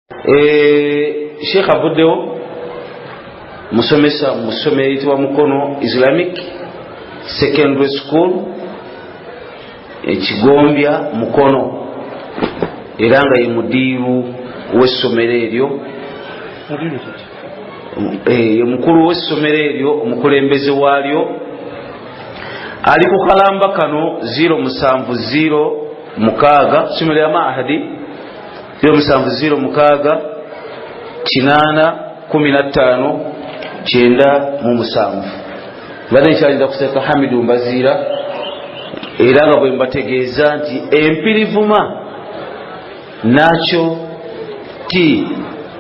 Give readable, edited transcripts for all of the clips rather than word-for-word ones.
Sheikh avuddewo musomesa mu ssomero eyitibwa Mukono Islamic Secondary School Kigombya Mukono, era nga ye mudiiru w'essomero eryo, ye mukulu w'essomero eryo, omukulembeze waalyo. Ali ku kalamba kano 070 ssomero ya Mahadi 070 815 907. Mbadde nkyalinda kuseka Hamidu Mbaziira, era nga bwe mbategeeza nti empirivuma nakyo ti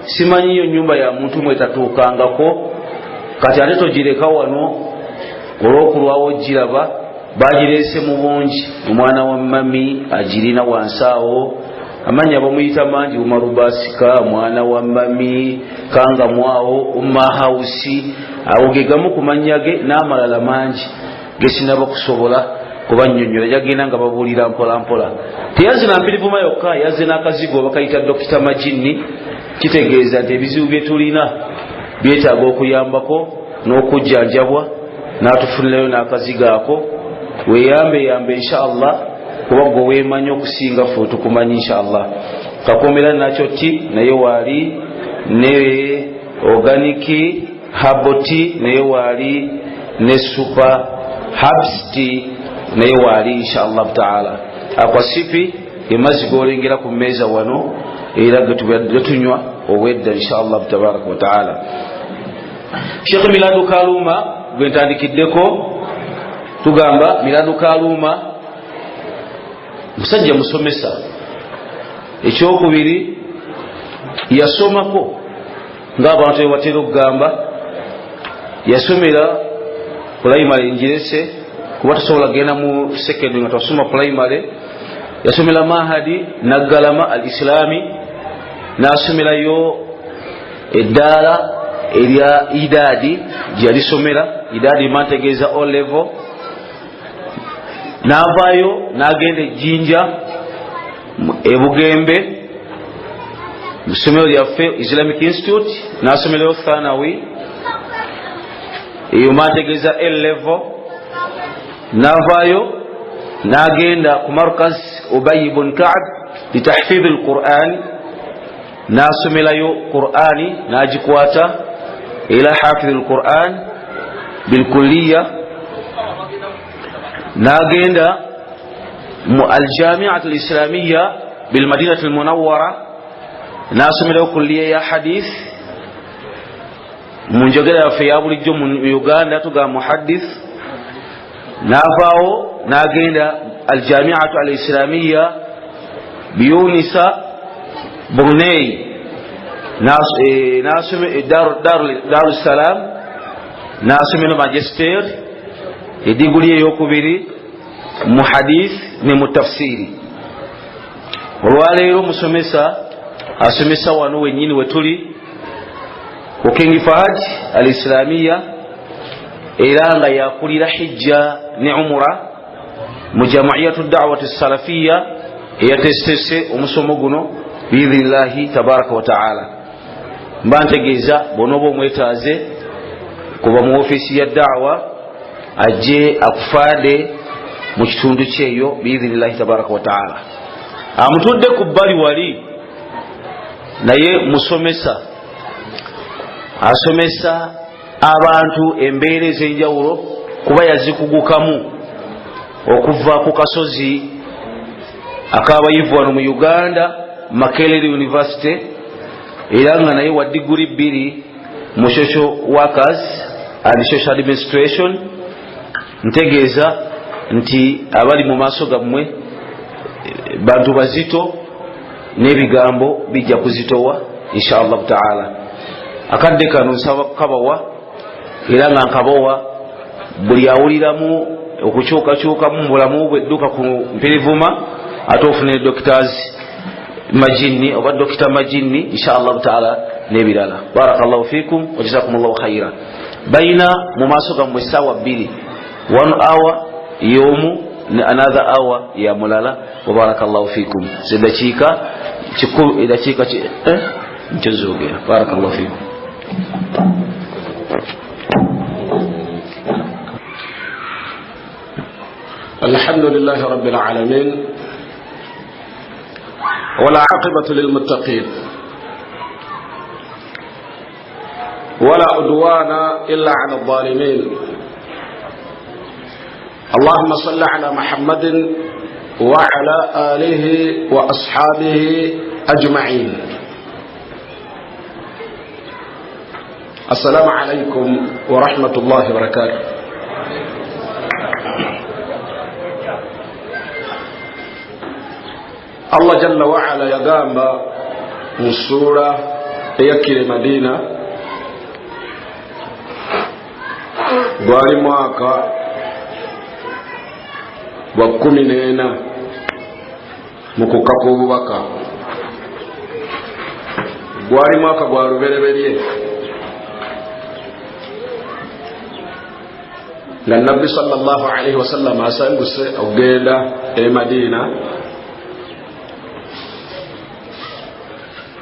simanyiyo nyumba ya muntu mwetatuukangako, kati ate togireka wano olw'okulwawo giraba bagireese mu bungi. Omwana wa mami agirina wansaawo, amanya bamuyita mangi, Umarubasika, mwana wa mami, kanga mwawo, Umma Hausi, awo ge gamu ku mannya ge n'amalala mangi gesinaba kusobola kubanyonnyola. Yagenda nga babuulira mpola mpola. Teyazze na mpirivuma yokka, yazze n'akazigo bakayita Dr. Majini. Kitegeeza nti ebizibu bye tulina byetaaga okuyambako n'okujjanjabwa, n'atufunirayo n'akazigo ako. Weeyambe inshallah, kuba gwe weemanyi okusinga ffe tukumanyi inshallah. Kakomera nakyo ti naye waali, ne organic herbal tea naye waali, ne super herbs tea naye waali inshallah taala. Akwasipi emazzi g'olengera ku mmeeza wano era getunywa obwedda inshallah tabaraka wa taala. Sheikh Miladu Kaluma gwe ntandikiddeko, tugamba Miladu Kaluma musajja musomesa. Ekyokubiri yasomako ng'abantu bwe batera okugamba, yasomera primary njirese kuba tusobola genda mu secondary nga twasoma primary. Yasomera Mahadi Naggalama al-Islami, n'asomerayo eddaala erya Idadi gye yalisomera, Idadi mantegeeza O level. N'avaayo n'agenda Ejjinja e Bugembe mu ssomero lyaffe Islamic Institute, n'asomerayo Thanawi eyo mantegeeza L level. N'avaayo n'agenda ku Markaz Ubay ibn Ka'b litahfidh al-Qur'an, n'asomerayo Qur'ani n'agikwata ila hafidh al-Qur'an bilkulliya. N'agenda mu al-Jami'at al-Islamiyya bil Madinati al-Munawwara, n'asomerayo kulliya ya hadith. Mu njogera yaffe ya bulijjo mu Uganda tugamba muhaddith. N'avaawo n'agenda al-Jami'atu al-Islamiyya biyunisa Brunei, n'asomera Darussalam, n'asomera Magister ediguli eyokubiri mu hadith ne mu tafsiri. Olwaleero musomesa asomesa wano wennyini wetuli ku King Fahad al-Islamiyya, era nga yakulira hijja ne umra mu Jama'iyatu Da'wati Salafiyya eyatesese omusomo guno biidhnillahi tabaraka wa taala. Mba ntegeeza bonoba omwetaaze kuba mu ofiisi ya da'wa ajje akufaade mu kitundu kyeyo biidhnillahi tabaraka wa taala. Amutudde ku bbali wali naye musomesa, asomesa abantu embeera ez'enjawulo kuba yazikugukamu okuva ku kasozi ak'abayivu wano mu Uganda, Makerere University, era nga naye wa diguli 2 mu social workers and social administration. Ntegeeza nti abali mu maaso gammwe bantu bazito n'ebigambo bijja kuzitowa inshallah taala. Akadde kano nsaba kabawa, era nga nkabawa buli awuliramu okukyukakyukamu mu bulamu bwe edduka ku mpirivuma ate ofune Doctors Majini oba Dr. Majini inshallah taala n'ebirala. Barakallahu fikum wa jazakumullahu khaira. Baina mu maaso gammwe essaawa 2, 1 hour yomu ne another hour ya mulala. Wa barakallahu fikum. Dakiika nkyezogera. Barakallahu fiikum. الحمد لله رب العالمين والعاقبة للمتقين ولا عدوان إلا على الظالمين. اللهم صل على محمد وعلى آله وأصحابه أجمعين. السلام عليكم ورحمة الله وبركاته. Allah jalla wa ala yagamba mu sura eyakire Madina gwali mwaka wa 14 mu kukaka obubaka, gwali mwaka gwa lubereberye nga Nabbi sallallahu alaihi wasallam asanguse okugenda e Madina.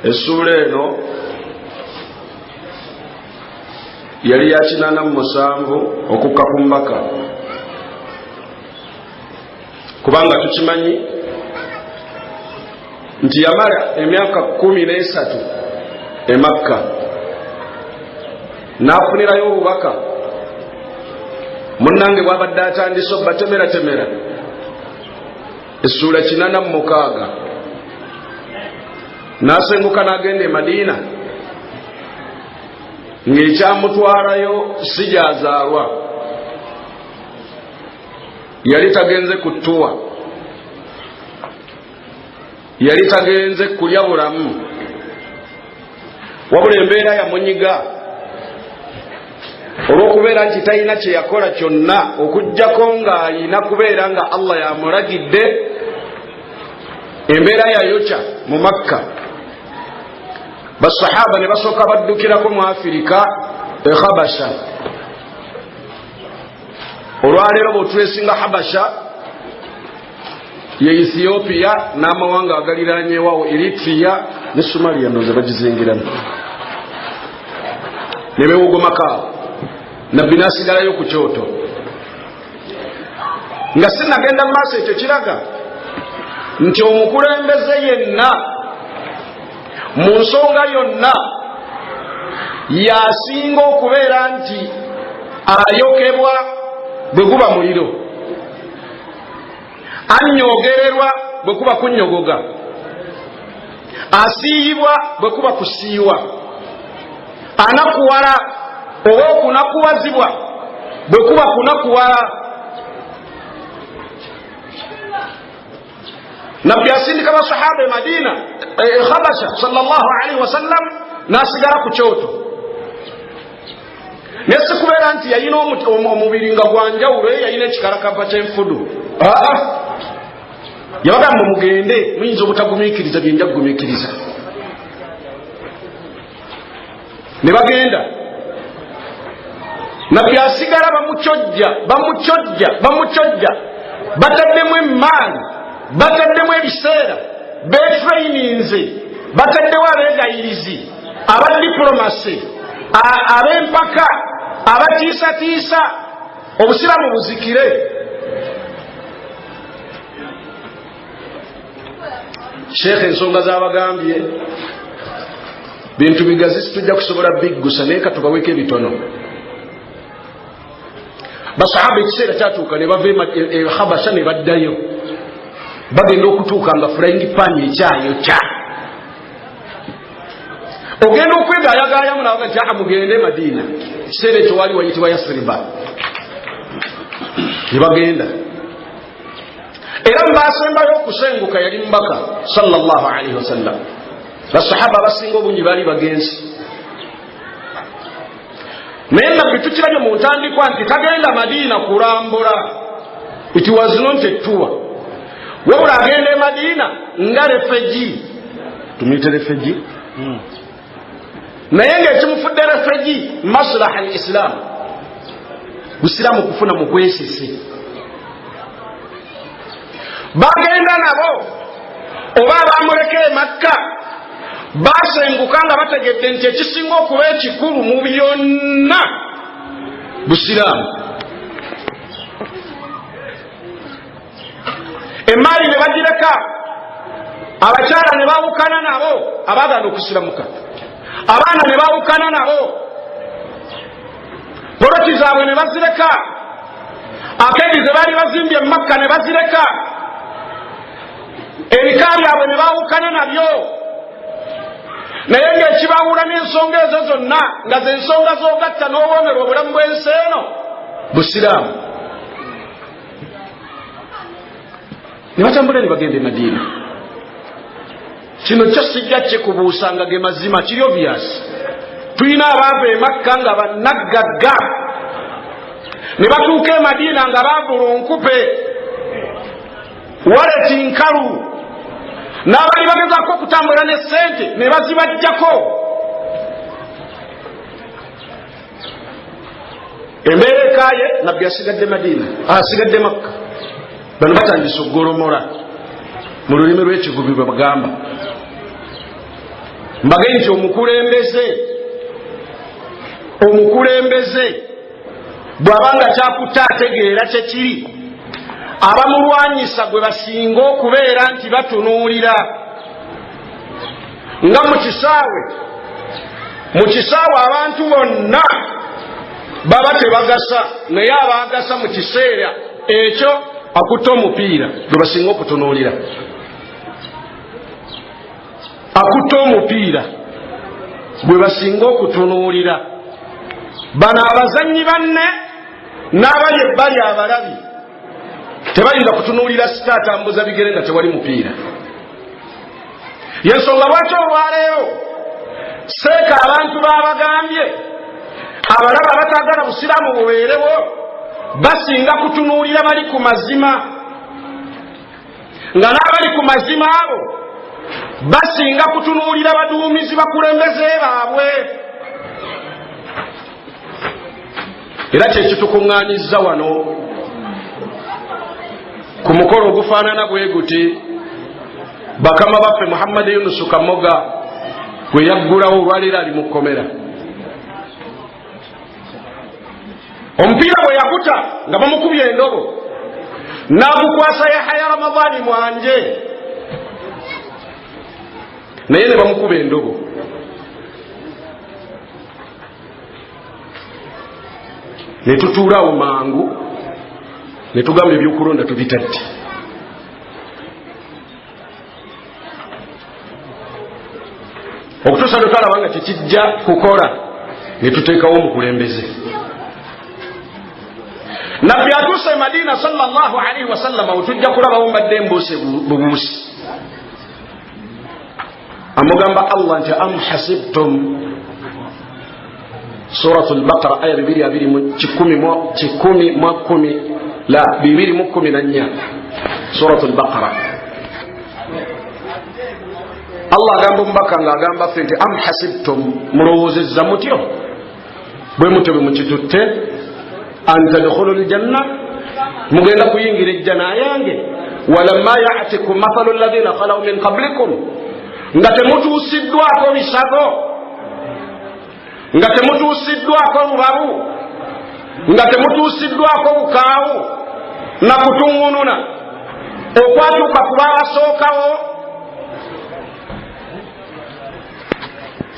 Essula eno yali ya 87 okukka ku Makka, kubanga tukimanyi nti yamala emyaka 13 e Makka n'afunirayo obubaka. Munnange bw'abadde atandise obbatemeratemera essula 86 n'asenguka n'agenda e Madina, ng'ekyamutwalayo si gyazaalwa, yali tagenze kuttuwa, yali tagenze kulya bulamu, wabula embeera yamunyiga olw'okubeera nti talina kye yakola kyonna okuggyako ng'ayina kubeera nga Allah yamulagidde. Embeera yayokya mu Makka, basahaba ne basooka baddukirako mu Afirika e Habasha. Olwaleero bw'otwesinga Habasha ye Ethiopia n'amawanga agaliraanyeewawo Eritrea ne Somalia, ndowooza bagizingiramu ne beewogomako. Nabbi n'asigalayo ku kyoto, nga sinagenda mu maaso. Ekyo kiraga nti omukulembeze yenna mu nsonga yonna yasinga okubeera nti ayokebwa bwe guba muliro, annyogererwa bwe kuba kunnyogoga, asiiyibwa bwe kuba kusiiwa, anakuwala oba okunakuwazibwa bwe kuba kunakuwala. Nabbi asindika basahaba e Madina e Habasha sallallahu alaihi wasallam n'asigala ku kyoto. Nesi kubeera nti yayina omubiri nga gwanjawulo, yayina ekikalakabba ky'enfudu. Yabagamba mugende, muyinza obutagumiikiriza bye nja kugumiikiriza. Ne bagenda. Nabbi asigala bamucojja bataddemu emmaali, bataddemu ebiseera, betrayininze, bataddewo abeegayirizi, abadiplomasi, ab'empaka, abatiisatiisa, obusiraamu buzikire. Sheekh ensonga z'abagambye bintu bigazi, situjja kusobola biggusa, naye katubaweko ebitono. Basahaba ekiseera kyatuuka ne bava e Habasha ne baddayo, bagenda okutuuka nga flying pan ekyayokya. Ogenda okwegayagayamu nabaga nti mugende e Madina. Ekiseera ekyo wali wayitibwa Yasriba. Ne bagenda. Era mbaasembayo okusenguka yali mbaka sallallahu alaihi wasallam. Basahaba abasinga obungi baali bagenzi. Naye Nabbi tukirabye mu ntandikwa nti tagenda Madina kulambula. It was not a tour. Wabula agenda e Madina nga refugee. Tumuyite refugee? Naye ng'ekimufudde refugee maslaha al-Islam. Busiraamu kufuna mu kwesise. Bagenda nabo oba bamuleka e Makka basenguka nga bategedde nti ekisinga okuba ekikulu mu byonna busiraamu. Emaali ne bagireka, abakyala ne bawukana nabo abaagala okusiramuka, abaana ne bawukana nabo, poloti zaabwe ne bazireka, akeedi ze baali bazimbye mu Makka ne bazireka, ebika byabwe ne bawukana nabyo. Naye ng'ekibaawula n'ensonga ezo zonna nga ze nsonga z'ogatta n'obwomerwa obulamu bw'ensi eno busiraamu. Ne batambula ne bagenda e Madiina. Kino kyo sijja kikubuusa nga ge mazima, kiri obvious. Tulina abaava e Makka nga bannaggagga ne batuuka e Madiina nga baavula onkupe, waleti nkalu, n'abali bagezaako okutambula ne ssente ne bazibajjako. Embeera ekaaye, nabbi asigadde Madiina, asigadde Makka. Bano batandise okugolomola mu lulimi lw'ekivubi bwe bagamba. Mbagee nti omukulembeze bw'abanga kyakutte ategeera kye kiri, abamulwanyisa gwe basinga okubeera nti batunuulira. Nga mu kisaawe abantu bonna baba tebagasa, naye abaagasa mu kiseera ekyo akutte omupiira gwe basinga okutunuulira. Akutte omupiira gwe basinga okutunuulira. Bano abazannyi banne n'abali ebbali abalabi tebayinza kutunuulira sita atambuza bigere nga tewali mupiira. Yensonga lwaki olwaleero seeka abantu babagambye abalaba abataagala busiraamu bubeerewo basinga kutunuulira bali ku mazima, nga n'abali ku mazima abo basinga kutunuulira baduumizi bakulembeze baabwe. Era kyekitukuŋŋaanyizza wano ku mukolo ogufaanana bwe guti, bakama baffe Muhammad Yunus Kamoga gwe yaggulawo olwaleero ali mu kkomera. Omupiira bwe yakuta nga bamukubye endobo, n'agukwasa Yahya Ramadhani mwanje, naye ne bamukuba endobo. Ne tutuulaawo mangu ne tugamba ebyokulonda tubitadde. Okutuusa lwe twalaba nga tekijja kukola ne tuteekawo omukulembeze. Nabbi atuuse e Madiina sallallahu alaihi wasallam we tujja kulabawo mbadde mbuuse bubuusi. Amugamba Allah nti am hasibtum, Suratul Baqara aya 214, Suratul Baqara. Allah agamba omubaka ng'agamba ffe nti am hasibtum, mulowoozezza mutyo bwe mutyo bwe mukitutte, an tadkhulul janna, mugenda kuyingira ejjana yange, walamma ya'tikum mathalu alladhina khalaw min qablikum, nga temutuusiddwako bisago, nga temutuusiddwako lubabu, nga temutuusiddwako bukaawu na kutuŋŋununa okwatuuka ku baabasookawo.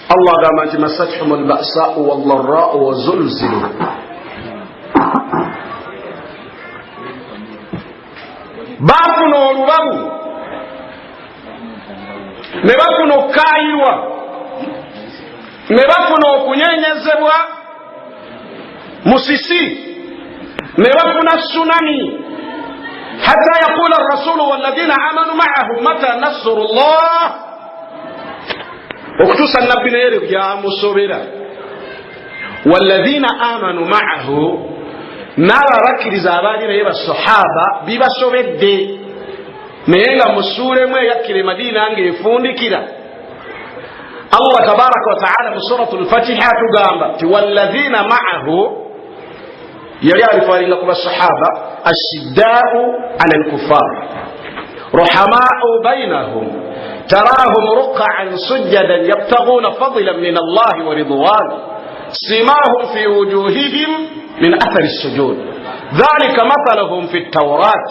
Allah agamba nti massathum alba'saa'u wad-dharraa'u wa zulzilu, baafuna olubabu ne bafuna okukaayirwa ne bafuna okunyeenyezebwa musisi ne bafuna tsunami hatta yaqula ar-rasulu walladhina amanu ma'ahu mata nasrullah, okutuusa nabbi naye byamusobera. Walladhina amanu ma'ahu, n'ababakkiriza abaali naye basahaba bibasobedde, naye nga mu ssuula emu eyakkira e Madiina ng'efundikira. Allah tabaraka wa ta'ala mu suratul Fatiha atugamba nti walladhina ma'ahu, yali alifalinga ku basahaba, ashiddaa'u 'ala al-kuffar ruhamaa'u bainahum تراهم ركعا سجدا يبتغون فضلا من الله ورضوانه سيماهم في وجوههم من أثر السجود ذلك مثلهم في التوراة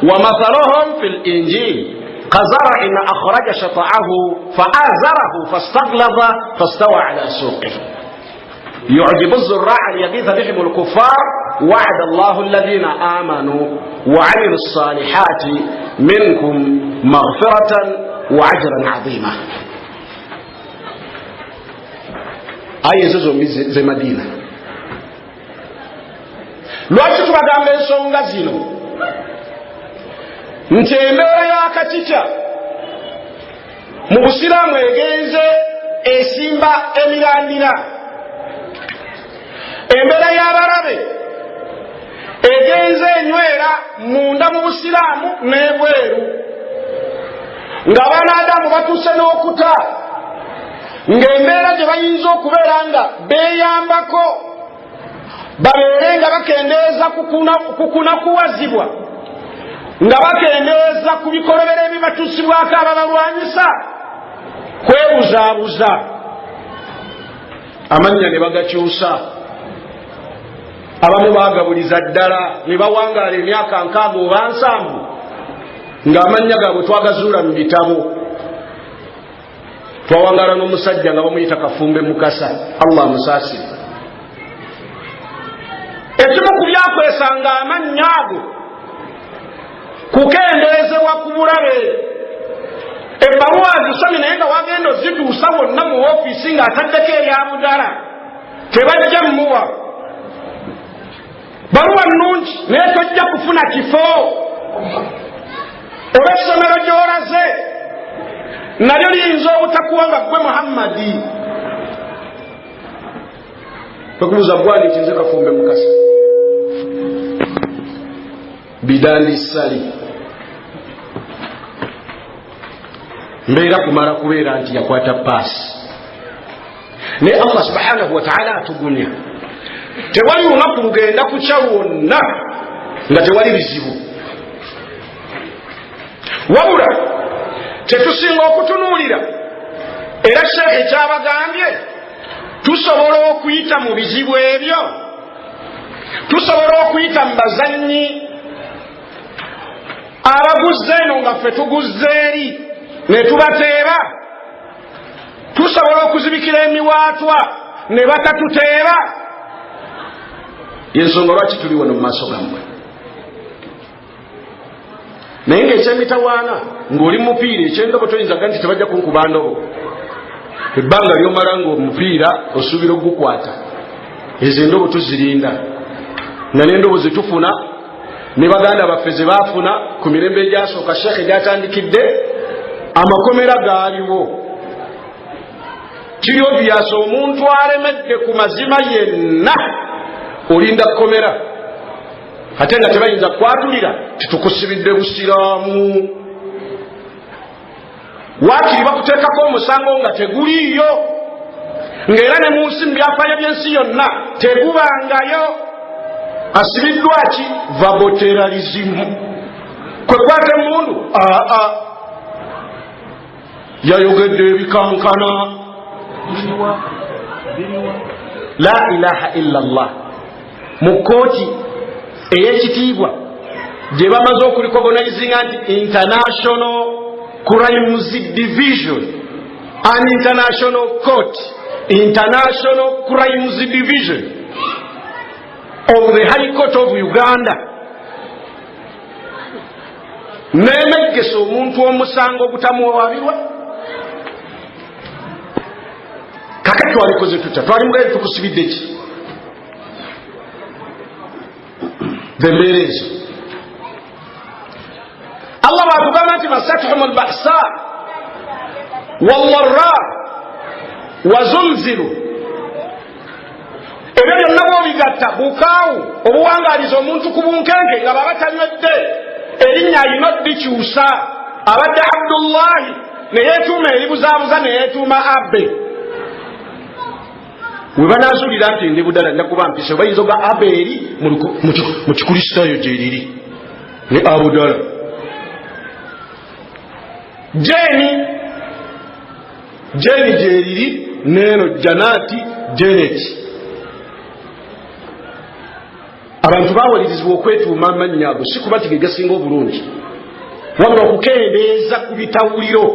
ومثلهم في الإنجيل كزرع أخرج شطأه فآزره فاستغلظ فاستوى على سوقه يعجب الزراع ليغيظ بهم الكفار وعد الله الذين آمنوا وعملوا الصالحات منكم مغفرة وأجرا عظيما. آية زي مدينة lwaki tubagamba ensonga zino nti embeera y'akatikya mu busiraamu egenze esimba emirandira, embeera y'abalabe egenze enywera munda mu busiraamu n'ebweru, nga banaadamu batuuse n'okuta, ng'embeera gye bayinza okubeera nga beeyambako babeere nga bakendeeza kukunakuwazibwa, nga bakendeeza ku bikolobero ebibatuusibwako ababalwanyisa, kwebuzaabuza amannya ne bagakyusa, abamu baagabuliza ddala ne bawangaala emyaka 6 oba 7 ng'amannya gaabwe twagazuula mu bitabo. Twawangaala n'omusajja nga bamuyita Kafumbe Mukasa, Allah musaasire. Ekimu ku byakwesanga amannya ago kukendeezebwa ku bulabe. Ebbaluwa azisomye naye nga wagenda ozituusa wonna mu woofiisi ng'ataddeko erya budala tebajja mmuwa. Baluwa nnungi naye tojja kufuna kifo. Olw'essomero gy'olaze nalyo liyinza obutakuwa nga ggwe Muhammadi. Tokubuuza gwani kinze Kafumbe Mukasa bidandi sali mbeera kumala kubeera nti yakwata paasi naye Allah subhanahu wa ta'ala atugumya. Tewali lunaku lugenda kukya lwonna nga tewali bizibu, wabula tetusinga okutunuulira era Sheekh kyabagambye tusobola okuyita mu bizibu ebyo, tusobola okuyita mu bazannyi abaguzze eno nga ffe tuguzze eri ne tubateera, tusobola okuzibikira emiwaatwa ne batatuteera. Yensonga lwaki tuli wano mu maaso gammwe. Naye ng'ekyemitawaana ng'oli mupiira ekyendobo toyinza ga nti tebajja kunkuba ndobo. Ebbanga ly'omala ng'omupiira osuubira ogukwata, ezo endobo tuzirinda, nga n'endobo zetufuna ne baganda baffe ze baafuna ku mirembe egyasooka Sheekh gyatandikidde, amakomera gaaliwo. Kiri obvious omuntu alemedde ku mazima yenna olinda komera, ate nga tebayinza kwatulira titukusibidde busiraamu. Waakiri bakuteekako omusango nga teguliiyo, ng'era ne mu nsi mu byafaayo by'ensi yonna tegubangayo. Asibiddwa ki? Vaboteralizimu. Kwe kwata emundu yayogedde ebikankana. La ilaha illa Allah. Mu kooti ey'ekitiibwa gye bamaze okulikogonizinga nti International Crimes Division, an international court, International Crimes Division of the High Court of Uganda, nemeggesa omuntu omusango ogutamuwabirwa. Kakati twalikoze tutya? Twali mugaye tukusibidde ki? Embeera ezo Allah bwatugamba nti massatuhum alba'sa wallarra wazulzilu, ebyo byonna bw'obigatta bukaawu obuwangaaliza omuntu ku bunkenke nga baba tanywedde erinnya alina oddikyusa. Abadde Abdullahi ne yeetuuma eribuzaabuza ne yeetuuma Abbe. We banaazuulira nti ndi budala nnakuba mpise bayinza ga Aberi mu kikristaayo gye liri ne Abudala. Jeni jeni gyeriri neno janati jeneti. Abantu bawalirizibwa okwetuuma amannya ago si kuba tigegasinga obulungi, wabula okukendeeza ku bitawuliro,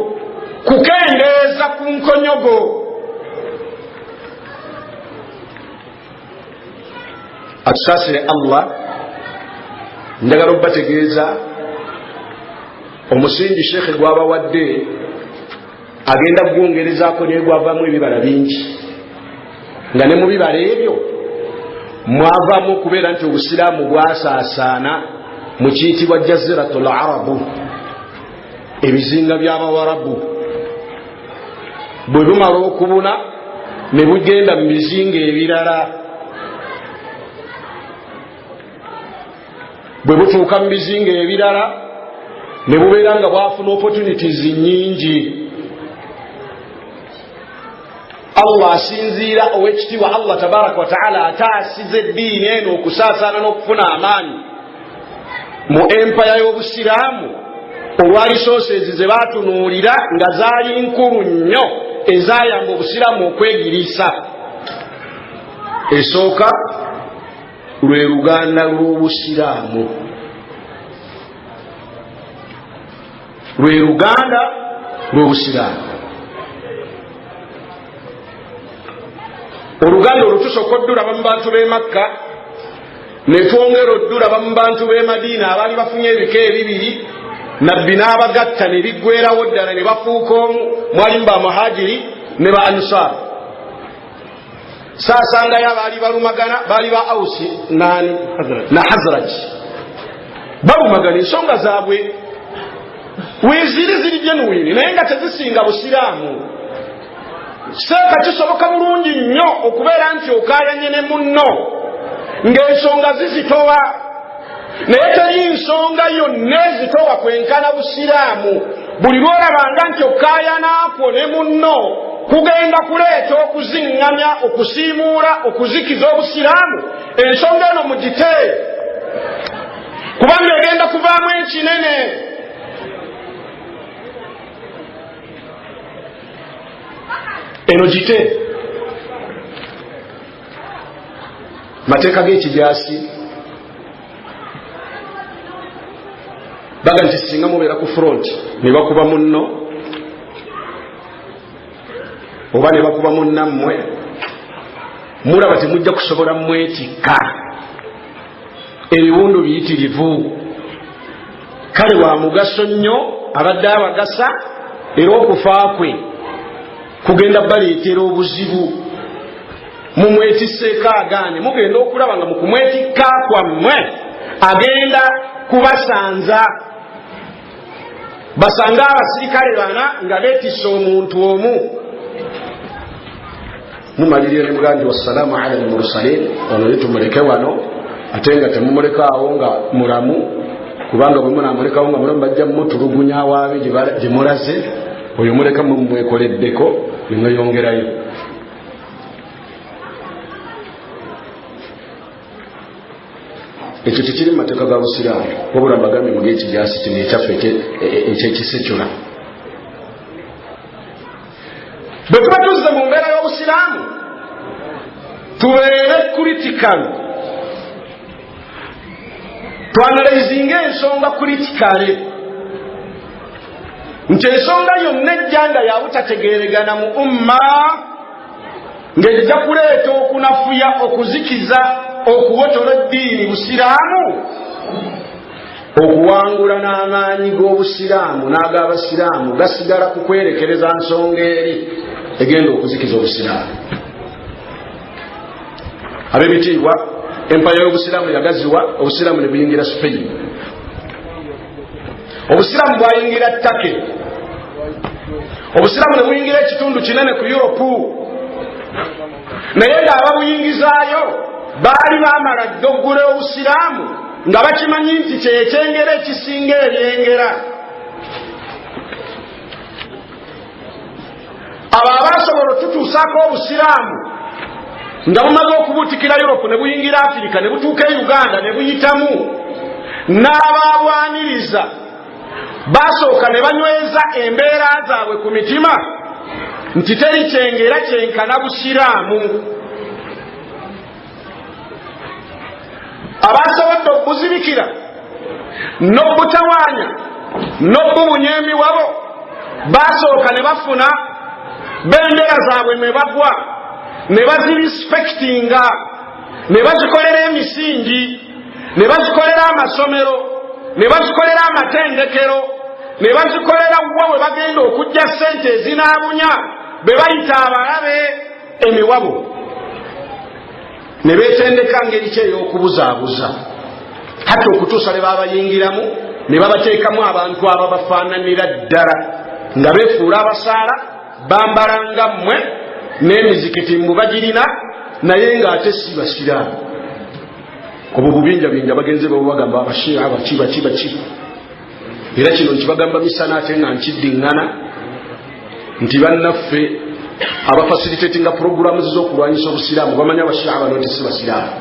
kukendeeza ku nkonyogo. Atusaasire Allah. Njagala okubategeeza omusingi shekhe gwabawadde agenda gwongerezaako naye gwavamu ebibala bingi, nga ne mu bibala ebyo mwavamu okubeera nti obusiraamu bwasaasaana mu kiyitibwa jaziratul arabu, ebizinga by'abawarabu. Bwe bumala okubuna ne bugenda mu bizinga ebirala, bwe butuuka mu bizinga ebirala ne bubeera nga bwafuna opportunities nyingi. Allah asinziira ow'ekitiibwa Allah tabaraka wa taala ataasize eddiini eno okusaasaana n'okufuna amaanyi mu empaya y'obusiraamu olwa resources ze baatunuulira nga zaali nkulu nnyo ezaayamba obusiraamu okwegiriisa. Esooka lwe luganda lw'obusiraamu, lwe luganda lw'obusiraamu. Oluganda olwo tusooka oddulaba mu bantu b'e Makka, ne twongera oddulaba mu bantu b'e Madiina abaali bafunye ebika ebibiri, nabbi n'abagatta ne biggwerawo ddala ne bafuuka omu, mwalimu ba muhajiri ne ba ansar. Saasangayo abaali balumagana baali ba Ausi na Hazraj, balumagana ensonga zaabwe weeziri ziri genuine naye nga tezisinga busiraamu. Seeka kisoboka bulungi nnyo okubeera nti okaayanye ne munno ng'ensonga zizitowa, naye teri nsonga yonna ezitowa kwenkana busiraamu. Buli lwolabanga nti okaayanaakwo ne munno kugenda kuleeta okuziŋŋamya, okusiimuula, okuzikiza obusiraamu, ensonga eno mugiteere kubanga egenda kuvaamu ekinene. Eno gite mateeka g'ekijaasi baga nti singa mubeera ku front ne bakuba munno oba ne bakuba munnammwe, mulaba temujja kusobola mwetikka, ebiwundu biyitirivu. Kale wa mugaso nnyo abadde abagasa, era okufa kwe kugenda baleetera obuzibu. Mumwetisseeko agaane, mugenda okulaba nga mukumwetikka kwammwe agenda kubasanza. Basanga abasirikale bana nga beetisse omuntu omu. Mumalirire ne mugandi wassalamu ala al-mursalin, ono yetumuleke wano ate nga temumulekaawo nga mulamu, kubanga bwe munaamulekawo nga mulamu bajja mutulugunya awaabe gye mulaze, oyo muleka mumwekoleddeko ne mweyongerayo. Ekyo tekiri mu mateeka ga busiraamu, wabula mbagambye mu g'ekijaasi kino ekyaffe ekyekisekyula. Bwe tuba tuzze mu mbeera y'obusiraamu tubeere critical, twanalizinga ensonga critically, nti ensonga yonna ejja nga yabutategeeregana mu umma ng'ejja kuleeta okunafuya, okuzikiza, okuwotola eddiini busiraamu, okuwangula n'amaanyi g'obusiraamu n'ag'abasiraamu gasigala ku kwerekereza nsonga eri egenda okuzikiza obusiraamu. Ab'ebitiibwa, empaya y'obusiraamu yagaziwa, obusiraamu ne buyingira Spain. Obusiraamu bwayingira Turkey, obusiraamu ne buyingira ekitundu kinene ku Europe, naye ng'ababuyingizaayo baali baamala ddoggula obusiraamu nga bakimanyi nti kyekyengera ekisinga eryengera. Abo abaasobola otutuusaako obusiraamu nga bumaze okubuutikira Europe ne buyingira Afirika ne butuuka e Uganda ne buyitamu, n'abaabwaniriza baasooka ne banyweza embeera zaabwe ku mitima nti teri kyengera kyenkana busiraamu. Abasobodde okuzibikira n'obutawaanya n'obubunya emiwabo basooka ne bafuna bendera zaabwe ne bagwa ne bazirespectinga ne bazikolera emisingi ne bazikolera amasomero ne bazikolera amatendekero ne bazikolera wa bwe bagenda okujja ssente ezinaabunya be bayita abalabe emiwabo ne beetendeka ngeri ki ey'okubuzaabuza hatta okutuusa ne babayingiramu ne babateekamu abantu ababafaananira ddala nga beefuula abasaala bambalanga mmwe n'emizikiti mubagirina naye ng'ate si basiraamu. Obwo bubinjabinja bagenze babo bagamba abashiira baki era kino nkibagamba misana ate nga nkiddiŋŋana nti bannaffe abafacilitatinga puroguramu z'okulwanyisa obusiraamu bamanya abashiira bano nti si basiraamu,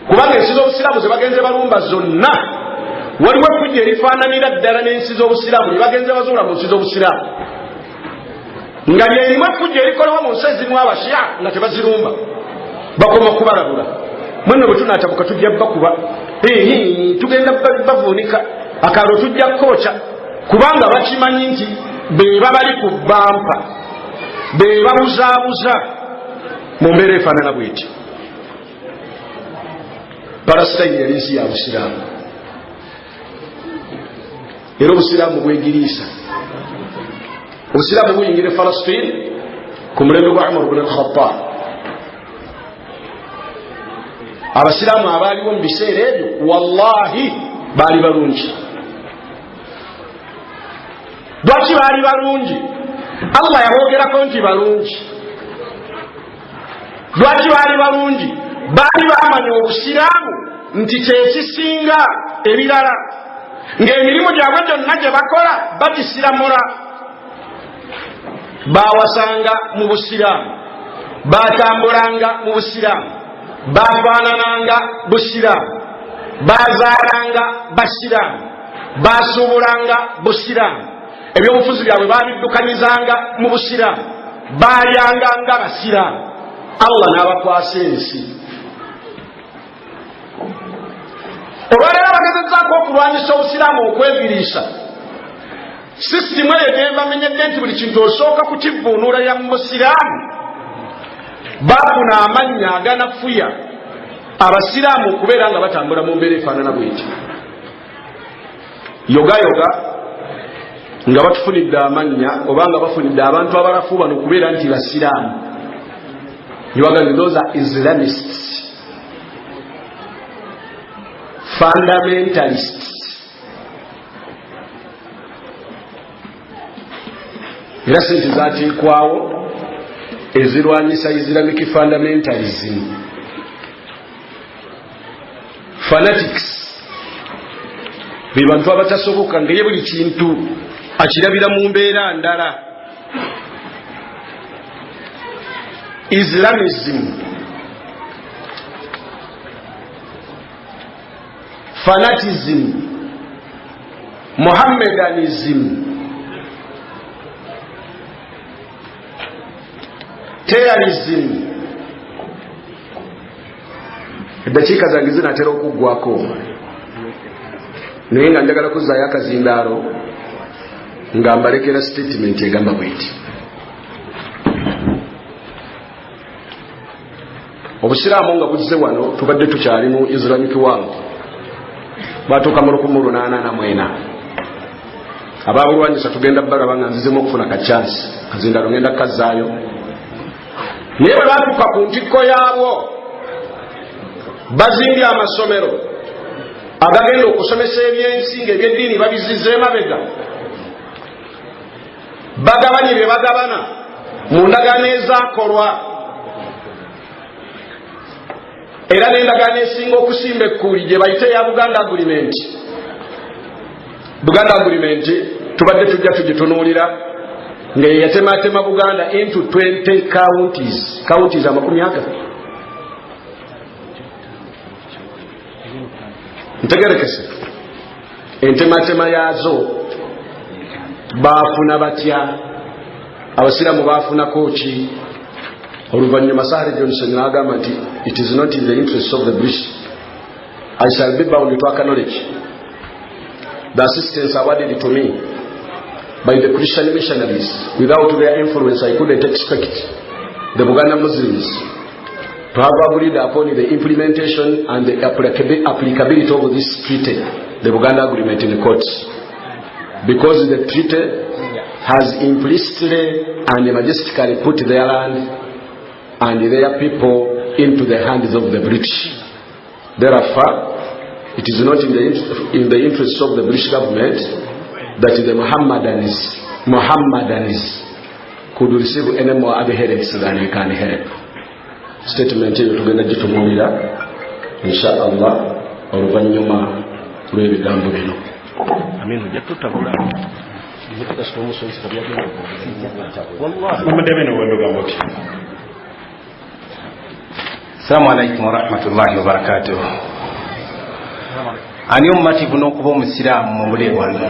kubanga ensi z'obusiraamu ze bagenze balumba zonna waliwo effujja erifaananira ddala n'ensi z'obusiraamu ne bagenze bazuula mu nsi z'obusiraamu nga lyerimu effujja erikolebwa mu nsi ezimu abashiira nga tebazirumba bakoma kubalabula. Mwenna bwe tunaatabuka tujja bakuba tugenda bavuunika akaalo tujja kooca kubanga bakimanyi nti be babali ku bampa be babuzaabuza mu mbeera efaanana bw'eti. Palasitayini yali nsi ya busiraamu era obusiraamu bwegiriisa. Obusiraamu buyingira Falasitini ku mulembe gwa Umar ibn al-Khattab. Abasiraamu abaaliwo mu biseera ebyo wallahi baali balungi. Lwaki baali balungi? Allah yaboogerako nti balungi. Lwaki baali balungi? Baali bamanya obusiraamu nti kyekisinga ebirala, ng'emirimu gyabwe gyonna gye bakola bagisiramula. Baawasanga mu busiraamu, baatambulanga mu busiraamu, baafaanananga busiraamu, baazaalanga basiraamu, baasuubulanga busiraamu, ebyobufuzi byabwe baabiddukanyizanga mu busiraamu, baalyanga nga basiraamu. Allah n'abakwasa ensi. Olwaleero bagezezzaako okulwanyisa obusiraamu okwegiriisa. Sisitimu eyo gyebamenyedde nti buli kintu osooka kukivvuunulira mu busiraamu. Baafuna amannya aganafuya abasiraamu okubeera nga batambula mu mbeera efaanana bw'eti. Yogayoga nga batufunidde amannya oba nga bafunidde abantu abalafu bano okubeera nti basiraamu. Nibagambe those are Islamists, fundamentalists. Era sente zaateekwawo ezirwanyisa Islamic fundamentalism. Fanatics be bantu abatasoboka ng'eye buli kintu akirabira mu mbeera ndala. Islamism, fanatism, Mohammedanism, terrorism. Eddakiika zange zinaatera okuggwako naye nga njagala kuzzaayo akazindaalo nga mbalekera statement egamba bw'eti. Obusiraamu nga buzze wano tubadde tukyali mu Islamic world, batuuka mu 1884. Abaabulwanyisa tugenda balaba nga nzizemu okufuna kachansi kazindaalo ngenda kazzaayo. Naye bwe baatuuka ku ntikko yaabwo bazimbye amasomero agagenda okusomesa ebyensinga ebyeddiini babizizza emabega. Bagabanye bye bagabana mu ndagaano ezaakolwa, era n'endagaano esinga okusimba ekkuuli gye bayite ya Buganda Agreement. Buganda Agreement tubadde tujja tugitunuulira nga yatematema Buganda into 20 counties amakumi aga. Ntegerekese entematema yaazo baafuna batya abasiramu bafunako ki oluvannyuma Sahari Johnson n'agamba nti it is not in the interest of the British. I shall be bound to acknowledge the assistance awarded to me by the Christian missionaries. Without their influence, I couldn't expect the Buganda Muslims to have agreed upon the implementation and the applicability of this treaty, the Buganda Agreement in the courts, because the treaty has implicitly and majestically put their land and their people into the hands of the British. Therefore, it is not in the interest of the British government that the Mohammedans could receive any more adherents than we can help. Statement here tugenda gitumulira inshallah oluvannyuma lw'ebigambo bino. Amin hujja tutabula. Assalamu alaikum wa rahmatullahi wa barakatuh. Ani ummati buno kuba omusiraamu mu bule wano.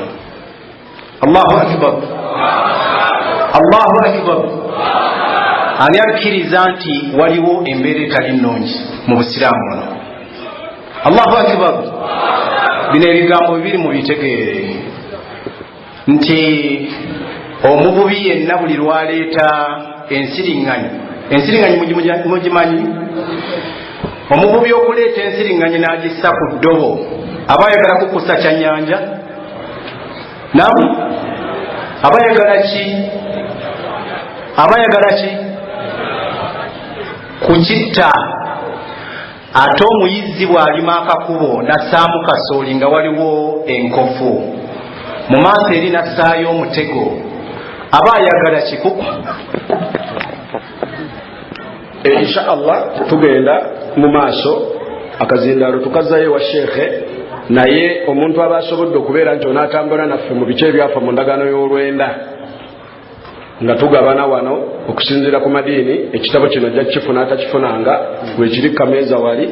Allahu akbar. Allahu akbar. Ani akkiriza nti waliwo embeera etali nnungi mu busiraamu wano. Allahu akbar. Bino ebigambo bibiri mu bitegeere nti omuvubi yenna buli lwaleeta ensiriŋŋanyi mugimanyi? Omuvubi okuleeta ensiriŋŋanyi n'agissa ku ddobo aba ayagala kukusa kyannyanja? Naam, aba ayagala ki? Aba ayagala ki? Kukitta. Ate omuyizzi bw'alima akakubo nassaamu kasooli nga waliwo enkofu mu maaso eri nassaayo omutego, aba ayagala kikuku. Inshallah tugenda mu maaso akazindaalo tukazayo wa shekhe, naye omuntu aba asobodde okubeera nti onaatambula naffe mu bice ebyafa mu ndagaano y'olwenda nga tugabana wano okusinziira ku madiini. Ekitabo kino ajja kifuna atakifunanga wekiri kameeza wali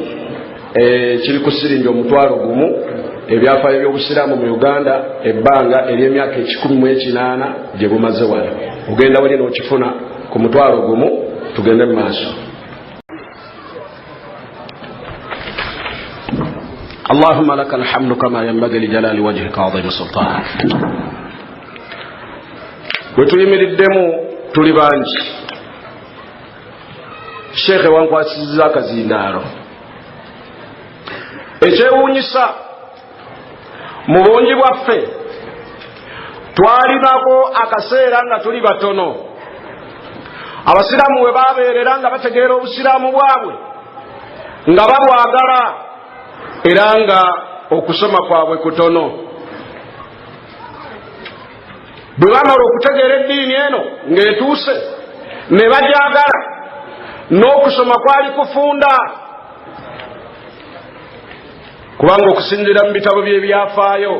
kiri ku siringi omutwalo gumu, ebyafaayo by'obusiraamu mu Uganda ebbanga ery'emyaka 18 gye bumaze wano. Ogenda wali n'okifuna ku mutwalo gumu. Tugende mu maaso. اللهم لك الحمد كما ينبغي لجلال وجهك وعظيم سلطانك. Wetuyimiriddemu tuli bangi. Sheikh wankwasizza akazindaalo. Ekyewuunyisa mu bungi bwaffe twalinako akaseera nga tuli batono. Abasiraamu we babeerera nga bategeera obusiraamu bwabwe nga babwagala era nga okusoma kwabwe kutono. Bwe bamala okutegeera eddiini eno ng'etuuse ne bagyagala n'okusoma kwali kufunda, kubanga okusinziira mu bitabo by'ebyafaayo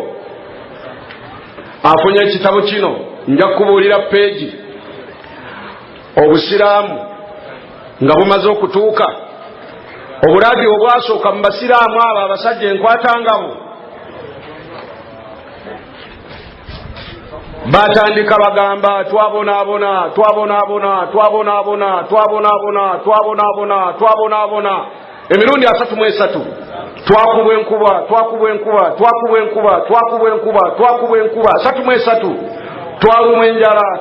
afunye ekitabo kino nja kubuulira peegi obusiraamu nga bumaze okutuuka, obulagi obwasooka mu basiraamu abo abasajja enkwatangabo batandika bagamba twabonaabona emirundi 33 twakubwa enkuba 33 twalumwa enjala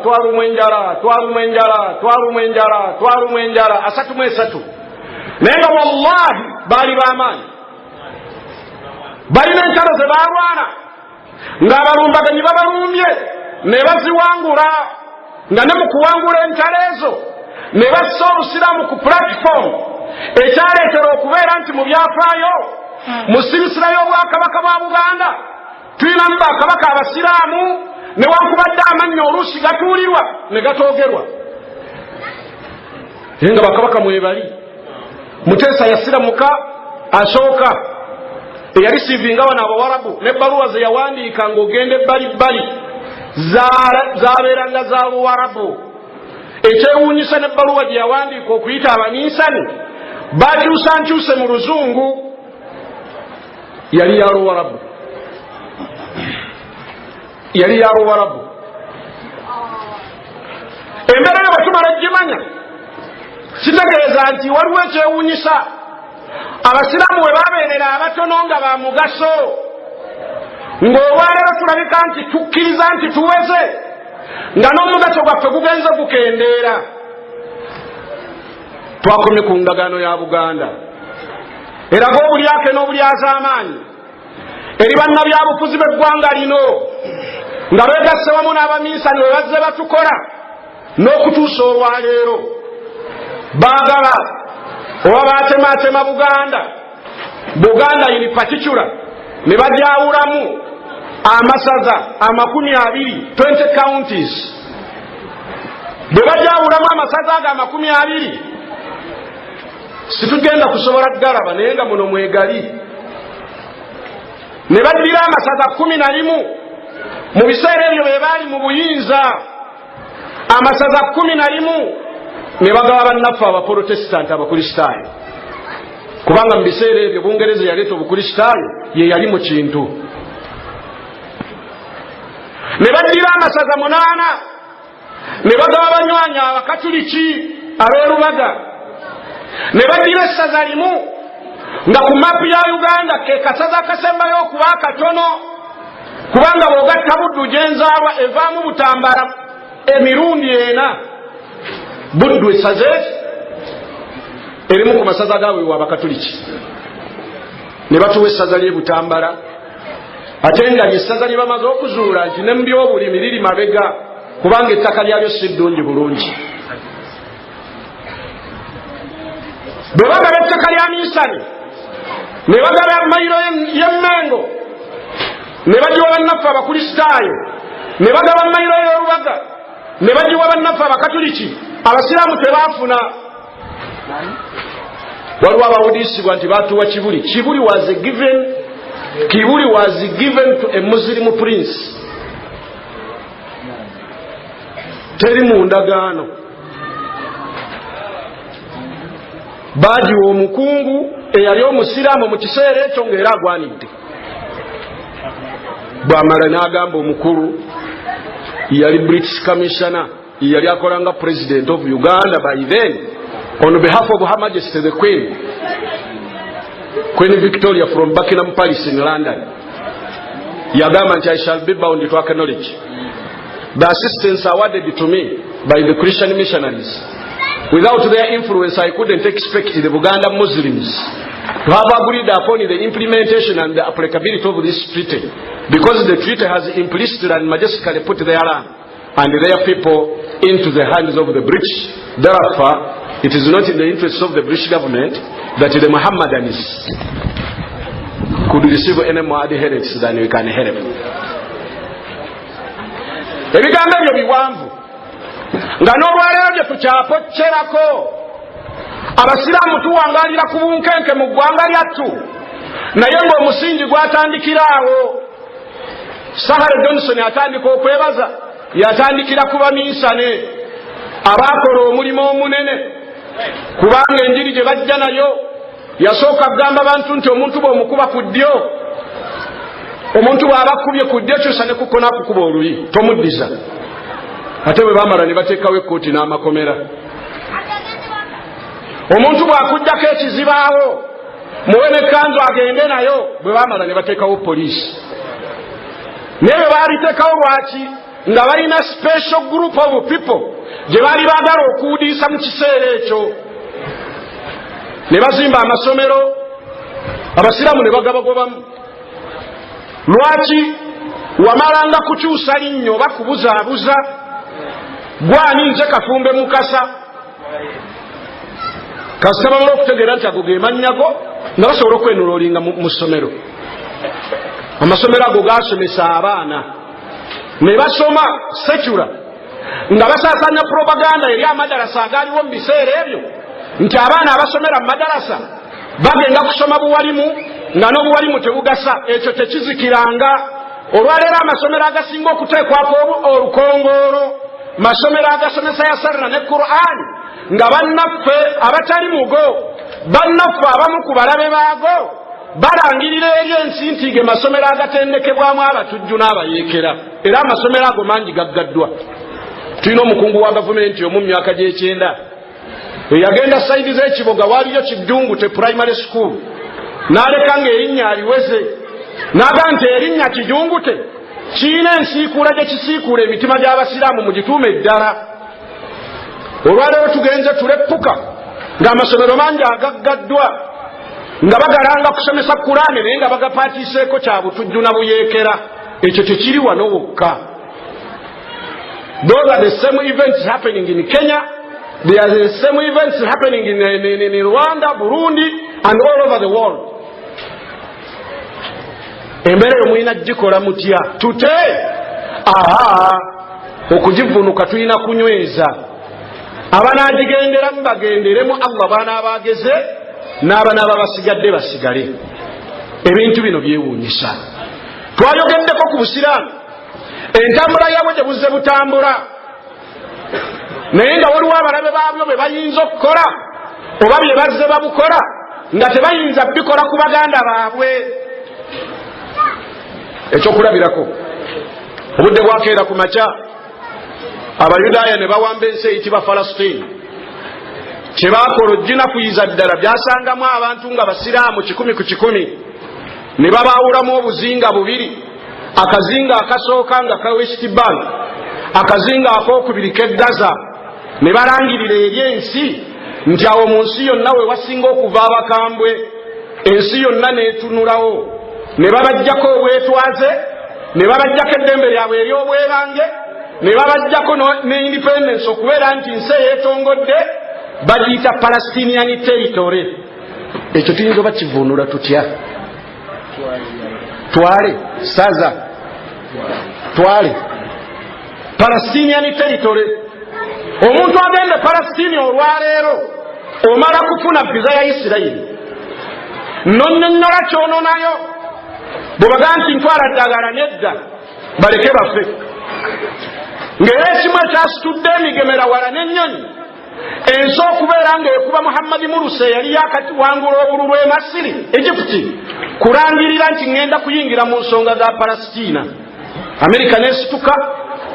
33 naye nga wallahi baali b'amaanyi, balina entalo ze balwana ng'abalumbaganyi babalumbye ne baziwangula, nga ne mu kuwangula entalo ezo ne bassa obusiraamu ku platform ekyaleetera okubeera nti mu byafaayo mu sirisira y'obwakabaka bwa Buganda tulinamu bakabaka abasiraamu newankubadde amannya oluusi gatuulirwa ne gatoogerwa, naye nga bakabaka mwebali. Muteesa yasiramuka asooka eyarisiivinga wano Abawarabu n'ebbaluwa ze yawandiika ng'ogenda ebbalibbali zabeeranga za Buwarabu. Ekyewuunyisa n'ebbaluwa gye yawandiika okuyita Abaninsani bakyusa nkyuse mu Luzungu, yali ya Luwarabu. embeera bwe tumala gimanya kitegeeza nti waliwo ekyewuunyisa abasiraamu bwe babeerera abatono nga ba mugaso ng'olwaleero tulabika nti tukkiriza nti tuweze nga n'omugaso gwaffe gugenze gukendeera. Twakomye ku ndagaano ya Buganda eraga obulyake n'obulyazaamaanyi eri bannabyabufuzi b'eggwanga lino nga beegasse wamu n'abaminsani bwe bazze batukola n'okutuusa olwaleero baagala oba baatematema Buganda in particular ne bajawulamu amasaza 20 counties. Bwe bajawulamu amasaza aga 20 situgenda kusobola kugalaba naye nga muno mwegali. Ne baddira amasaza 11 mu biseera ebyo be baali mu buyinza, amasaza 11 ne bagaba bannaffe abaprotestant abakristaayo, kubanga mu biseera ebyo Bungereza yaleeta obukristaayo ye yali mu kintu. Ne baddira amasaza 8 ne bagaba banywanyi abakatuliki ab'erubaga, ne baddira essaza limu nga ku mapu ya Uganda ke kasaza akasembayo okuba akatono, kubanga bw'ogatta Buddu gyenzaalwa evaamu Butambala emirundi 4. Buddu essaza erimu ku masaza gaabwe w'abakatuliki, ne batuwa essaza ly'e Butambala, ate nga essaza lye bamaze okuzuula nti ne mu by'obulimi liri mabega kubanga ettaka lyalyo si ddungi bulungi. Bwe bagaba ettaka lya Minsani ne bagaba mayiro y'Emmengo ne bagiwa bannaffe abakristaayo, ne bagaba mayiro y'Olubaga ne bagiwa bannaffe abakatuliki, abasiraamu tebaafuna. Waliwo abawudiisibwa nti baatuwa Kibuli. Kibuli was given to a Muslim prince. Teri mu ndagaano. Baagiwa omukungu eyali omusiraamu mu kiseera ekyo ng'era agwanidde. Bw'amala n'agamba omukulu yali British Commissioner, yali akolanga President of Uganda by then, on behalf of Her Majesty the Queen Victoria from Buckingham Palace in London. Yagamba nti I shall be bound to acknowledge the assistance awarded to me by the Christian missionaries. Without their influence, I couldn't expect the Buganda Muslims to have agreed upon the implementation and the applicability of this treaty, because the treaty has implicitly and majestically put their land and their people into the hands of the British. Therefore, it is not in the interest of the British government that the Mohammedans could receive any more adherents than we can help. Ebigambo ebyo biwanvu nga n'olwaleero gye tukyapoccerako abasiraamu tuwangalira ku bunkenke mu ggwanga lyattu, naye ng'omusingi gwatandikira awo. Sahara Johnson atandika okwebaza, yatandikira ku baminsane abaakola omulimu omunene, kubanga enjiri gye bajja nayo yasooka kugamba bantu nti omuntu bw'omukuba ku ddyo, omuntu bw'aba akubye ku ddyo kyusa ne kukona akukuba oluyi tomuddiza. Ate bwe baamala ne bateekawo ekkooti n'amakomera. Omuntu bw'akuddako ekizibaawo muwe n'ekkanzu agende nayo, bwe baamala ne bateekawo poliisi. Naye bwe baaliteekawo lwaki? Nga balina special group of people gye baali baagala okuwudiisa mu kiseera ekyo. Ne bazimba amasomero, abasiraamu ne bagabagobamu. Lwaki? Wamalanga kukyusa linnyo oba kubuzaabuza, gwani nze Kafumbe Mukasa, kasita bamala okutegeera nti ago ge mannyako nga basobola okwenoloolinga mu ssomero. Amasomero ago gaasomesa abaana ne basoma secular, nga basaasanya propaganda eri amadarasa agaaliwo mu biseera ebyo nti abaana abasomera mu madarasa bagenda kusoma buwalimu, nga n'obuwalimu tebugasa. Ekyo tekizikiranga. Olwaleero amasomero agasinga okuteekwako olukongoolo, masomero agasomesa ya sarra ne Qur'an, nga bannaffe abatali mugo, bannaffe abamu ku balabe baago balangirira eri ensi nti ge masomero agatendekebwamu abatujju n'abayeekera, era amasomero ago mangi gaggaddwa. tulina omukungu wa gavumenti omu myaka gy'ekyenda eyagenda saidi z'ekiboga waliyo Kijjungute primary school n'aleka ng'erinnya aliweze n'aga nti erinnya Kijjungute kiina ensiikuula gye kisiikuula emitima gy'abasiraamu mu gituume eddala. Olwaleero tugenze tuleppuka ng'amasomero mangi agaggaddwa nga bagalanga kusomesa Kuraani naye nga bagapaatiiseeko kya butujju na buyeekera. Ekyo tekiri wano wokka. Those are the same events happening in Kenya. There are the same events happening in Rwanda, Burundi, and all over the world. Embere yomwina gikola mutya tute okugivunuka tulina kunyweza abanaagigendera mubagenderemu Allah baana abageze n'abana ababasigadde basigale. Ebintu bino byewuunyisa. Twayogeddeko ku busiraamu entambula yabwe gye buzze butambula naye nga waliwo abalabe baabyo bwe bayinza okukola oba bye bazze babukola nga tebayinza bikola ku baganda baabwe. Ekyokulabirako obudde bwakeera ku makya Abayudaaya ne bawamba ensi eyitibwa Falasitini. Kye baakola ojjinakuyiza ddala byasangamu abantu nga basiraamu 100 ku 100 ne babaawulamu obuzinga bubiri. Akazinga akasooka nga ka West Bank, akazinga akokubiri ke Gaza. Ne balangirira eri ensi nti awo mu nsi yonna we wasinga okuva abakambwe ensi yonna n'etunulawo. Ne babajjako obwetwaze, ne babajjako eddembe lyabwe ery'obwerange, ne babajjako ne independence okubeera nti nsi eyeetongodde bagiyita Palestinian territory. Ekyo tuyinza bakivuunula tutya? Twale saza twale Palestinian territory. Omuntu agenda Palestine olwaleero omala kufuna visa ya Isirayiri nonyonnyola kyononayo bwebaga nti ntwala ddagala nedda baleke baffe ng'era ekimu ekyasitudde emigemera wala n'ennyonyi ensi okubeera ng'ekuba Muhammadi Muruse yali yakatiwangula obululu e Masiri Egypti kulangirira nti ngenda kuyingira mu nsonga za Palestina. Amerika n'esituka,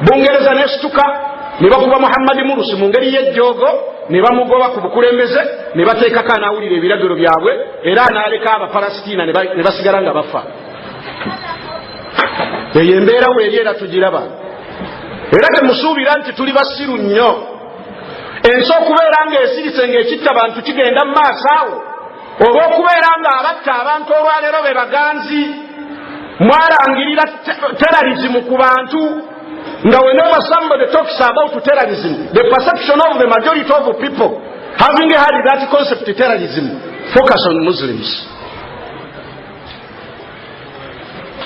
Bungereza n'esituka ne bakuba Muhammadi Muruse mu ngeri y'ejjoogo ne bamugoba ku bukulembeze ne bateekako anaawulira ebiragiro byabwe era anaaleka Abapalestina ne basigala nga bafa. Eyo embeera weeri era tugiraba era temusuubira nti tuli basiru nnyo. Ensi okubeera ng'esirise ng'ekitta bantu kigenda mu maaso awo oba okubeera nga abatta abantu olwaleero be baganzi mwalangirira terrorism ku bantu nga whenever somebody talks about terrorism the perception of the majority of people having had that concept terrorism focus on Muslims.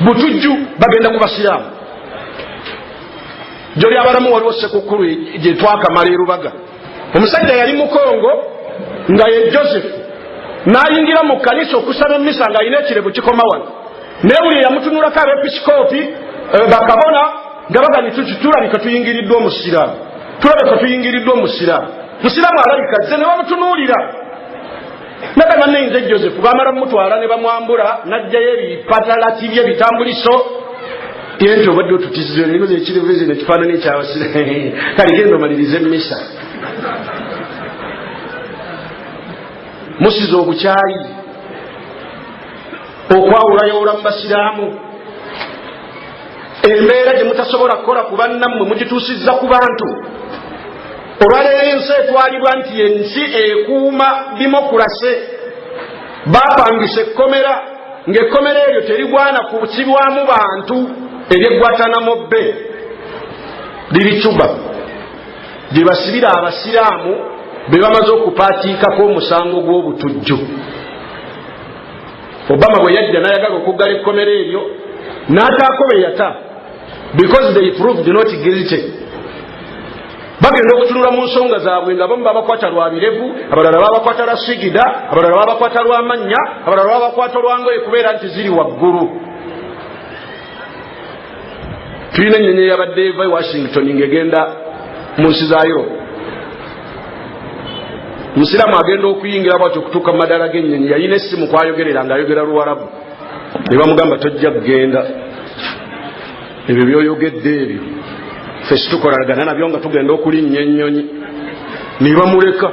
Butujju bagenda ku basiraamu gyoli abalamu waliwo Sekukulu gye twakamala e Rubaga. Omusajja yali mu Kongo nga ye Joseph n'ayingira mu kkanisa okusaba emmisa ng'alina ekirevu kikoma wano naye buli yamutunulako abepisikoopi bakabona nga baga nitulabika tuyingiriddwa omusiraamu tulabika tuyingiriddwa omusiraamu musiraamu alabika zze ne bamutunuulira naga bannayinza Joseph baamala mumutwala ne bamwambula n'ajjayo ebipatalati bye bitambuliso yenti obadde otutizire leero ekirevu ezi nekifaanani ekyabasiraamu kale genda omalirize emmisa. Musiza obukyayi okwawulayawula mu basiraamu embeera gye mutasobola kukola ku bannammwe mugituusizza ku bantu. Olwaleero ensi etwalibwa nti ensi ekuuma demokulase baapangisa ekkomera ng'ekkomera eryo terigwana kusibwamu bantu ery'eggwatanamobbe liri Cuba gye basibira abasiraamu be bamaze okupaatiikako omusango gw'obutujju. Obama bwe yajja n'ayagala okuggala ekkomera eryo n'ataako be yata because they proved not guilty. Bagenda okutunula mu nsonga zaabwe nga bamu babakwata lwa birevu, abalala babakwata lwa sigida, abalala babakwata lwa mannya, abalala babakwata lwa ngoye kubeera nti ziri waggulu. Tulina ennyonyi eyabadde eva e Washington ng'egenda mu nsi za Europe. Musiraamu agenda okuyingira bwatyo okutuuka mu madala g'ennyonyi yalina essimu kwayogerera ng'ayogera Luwarabu ne bamugamba tojja kugenda ebyo by'oyogedde ebyo ffe situkolagana nabyo nga tugenda okulinnya ennyonyi ne bamuleka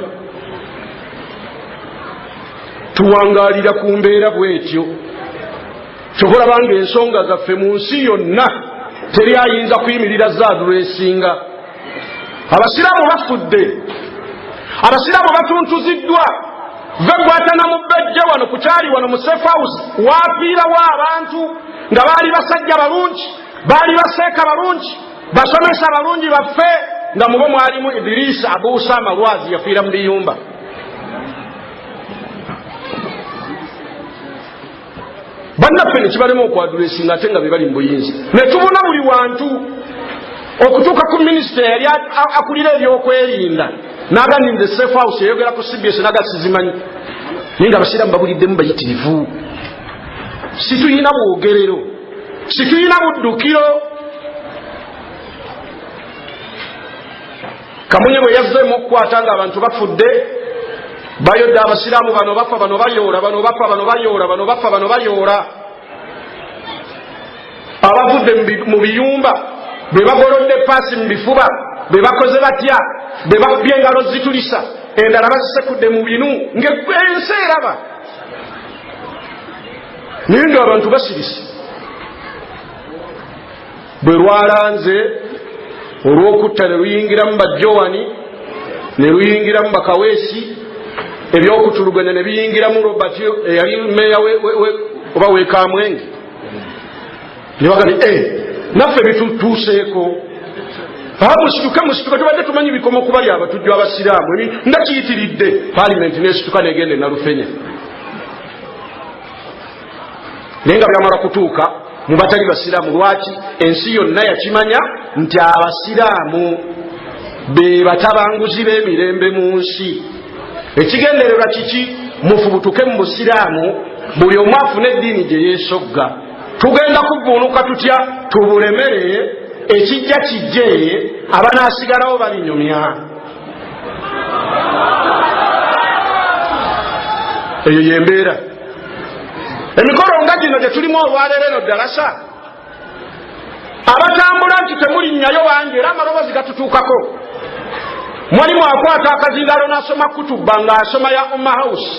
tuwangalira ku mbeera bwetyo kyokulabanga ensonga zaffe mu nsi yonna teri ayinza kuyimirira zaadulwesinga abasiraamu bafudde abasiraamu batuntuziddwa vegwatana mu bejja wano kukyali wano mu safe house waafiirawo abantu nga baali basajja balungi baali baseeka balungi basomesa balungi baffe nga mubo mwalimu Idrisa Abu Usama Lwazi yafiira mu biyumba bannaffe ne kibalema okwadulwesinga ate nga be bali mu buyinza ne tubona buli wantu okutuuka ku minisita yali akulira ebyokwerinda n'aganinde safe house yayogera ku CBS n'agasizimanyi naye nga abasiraamu babuliddemu bayitirivu situyina bwogerero situyina buddukiro Kamunye bwe yazzeemu okukwata nga abantu bafudde bayodde abasiraamu bano bafa bano bayoola bano bafa bano bayoola bano bafa bano bayoola abavudde mu biyumba be bagolodde paasi mu bifuba be bakoze batya be bakubye engalo zitulisa endala bazisekudde mu binu ng'ensi eraba naye ng'abantu basirise bwe lwalanze olw'okutta ne luyingira mu bajjowani ne luyingira mu bakaweesi ebyokutuluganya ne biyingira mu Robert eyali meya oba weekamwenge ne bagani naffe bitutuuseeko musituka tubadde tumanyi bikomo kubali abatujju abasiraamu nga kiyitiridde paalimenti nesituka negende nalufenya naye nga byamala kutuuka mu batali basiraamu lwaki ensi yonna yakimanya nti abasiraamu be batabanguzi b'emirembe mu nsi ekigendererwa kiki mufubutuke mu busiraamu buli omu afune eddiini gye yeesogga tugenda kuvvuunuka tutya tubulemere ekijja kijje abanaasigalawo babinyumya eyo yembeera emikolo nga gino gye tulimu olwaleero eno ddalasa abatambula nti temulinnyayo bangi era amaloboozi gatutuukako mwalimu akwata akazindalo n'asoma kutuba ng'asoma ya Umma House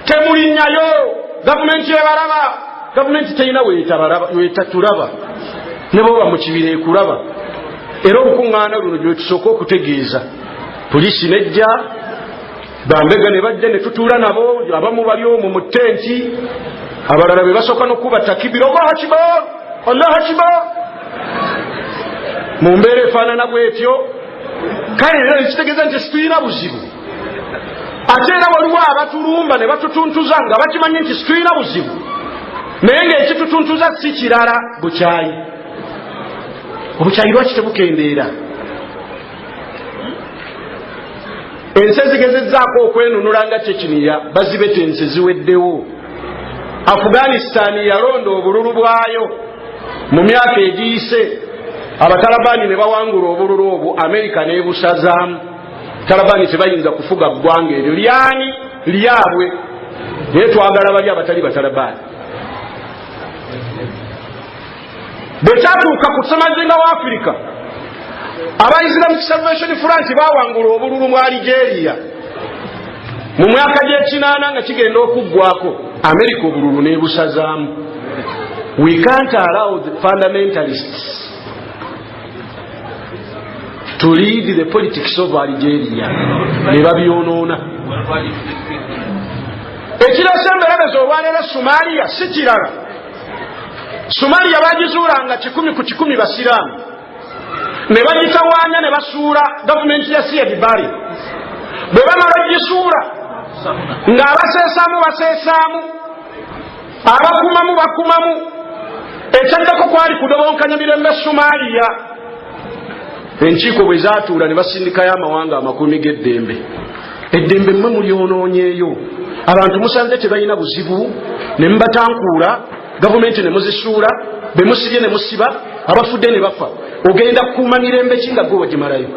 temulinnyayo gavumenti ebalaba gavumenti terina weetatulaba ne bo mu kibira ekulaba era obukuŋŋaana luno gye tusooka okutegeeza poliisi nejja bambega ne bajja ne tutuula nabo abamu bali omwo mu ttenti abalala be basooka n'okuba takibira Allahu Akbar Allahu Akbar mu mbeera efaanana bwetyo kale era nekitegeeza nti situyina buzibu ate era waliwo abatulumba ne batutuntuza nga bakimanyi nti situyina buzibu naye ng'ekitutuntuza si kirala bukyayi obukyayi lwaki tebukendeera ensi ezigezezzaako okwenunula nga kyekiniya bazibete ensi ziweddewo Afghanistan yalonda obululu bwayo mu myaka egiyise abatalabani ne bawangula obululu obwo Amerika n'ebusazaamu talabani tebayinza kufuga ggwanga eryo lyani lyabwe naye twagala bali abatali batalabani bwe kyatuuka ku ssemazinga wa Afirika aba Islamic Salvation Front bawangula obululu mu Algeria mu myaka gy'ekinaana nga kigenda okuggwako Amerika obululu n'ebusazaamu. We can't allow the fundamentalists to lead the politics of Algeria ne babyonoona ekirasa emberebezo olwaleero Somalia si kirala Somalia bagizuulanga 100 ku 100 basiraamu ne bagitawaanya ne basuula gavumenti ya Siad Barre bwe bamala ogisuula ng'abaseesaamu abakumamu ekyaddako kwali kudobonkanya mirembe Somalia enkiiko bwe zaatuula ne basindikayo amawanga amakumi g'eddembe eddembe mmwe mulyonoonyeeyo abantu musanze tebalina buzibu ne mubatankuula gavumenti ne muzisuula be musibye ne musiba abafudde ne bafa ogenda kukuuma mirembe ki nga gwe wagimalayo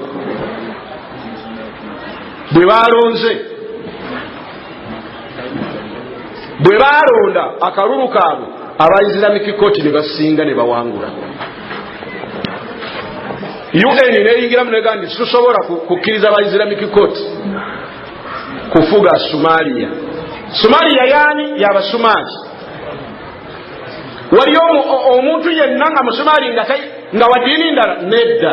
bwe baalonda akalulu kaabwe aba Islamic Court ne basinga ne bawangula UN neyingira munegandi situsobola kukkiriza ba Islamic court kufuga Somalia yani y'Abasomali. Waliyo omuntu yenna nga Musomali nga wa ddiini ndala nedda.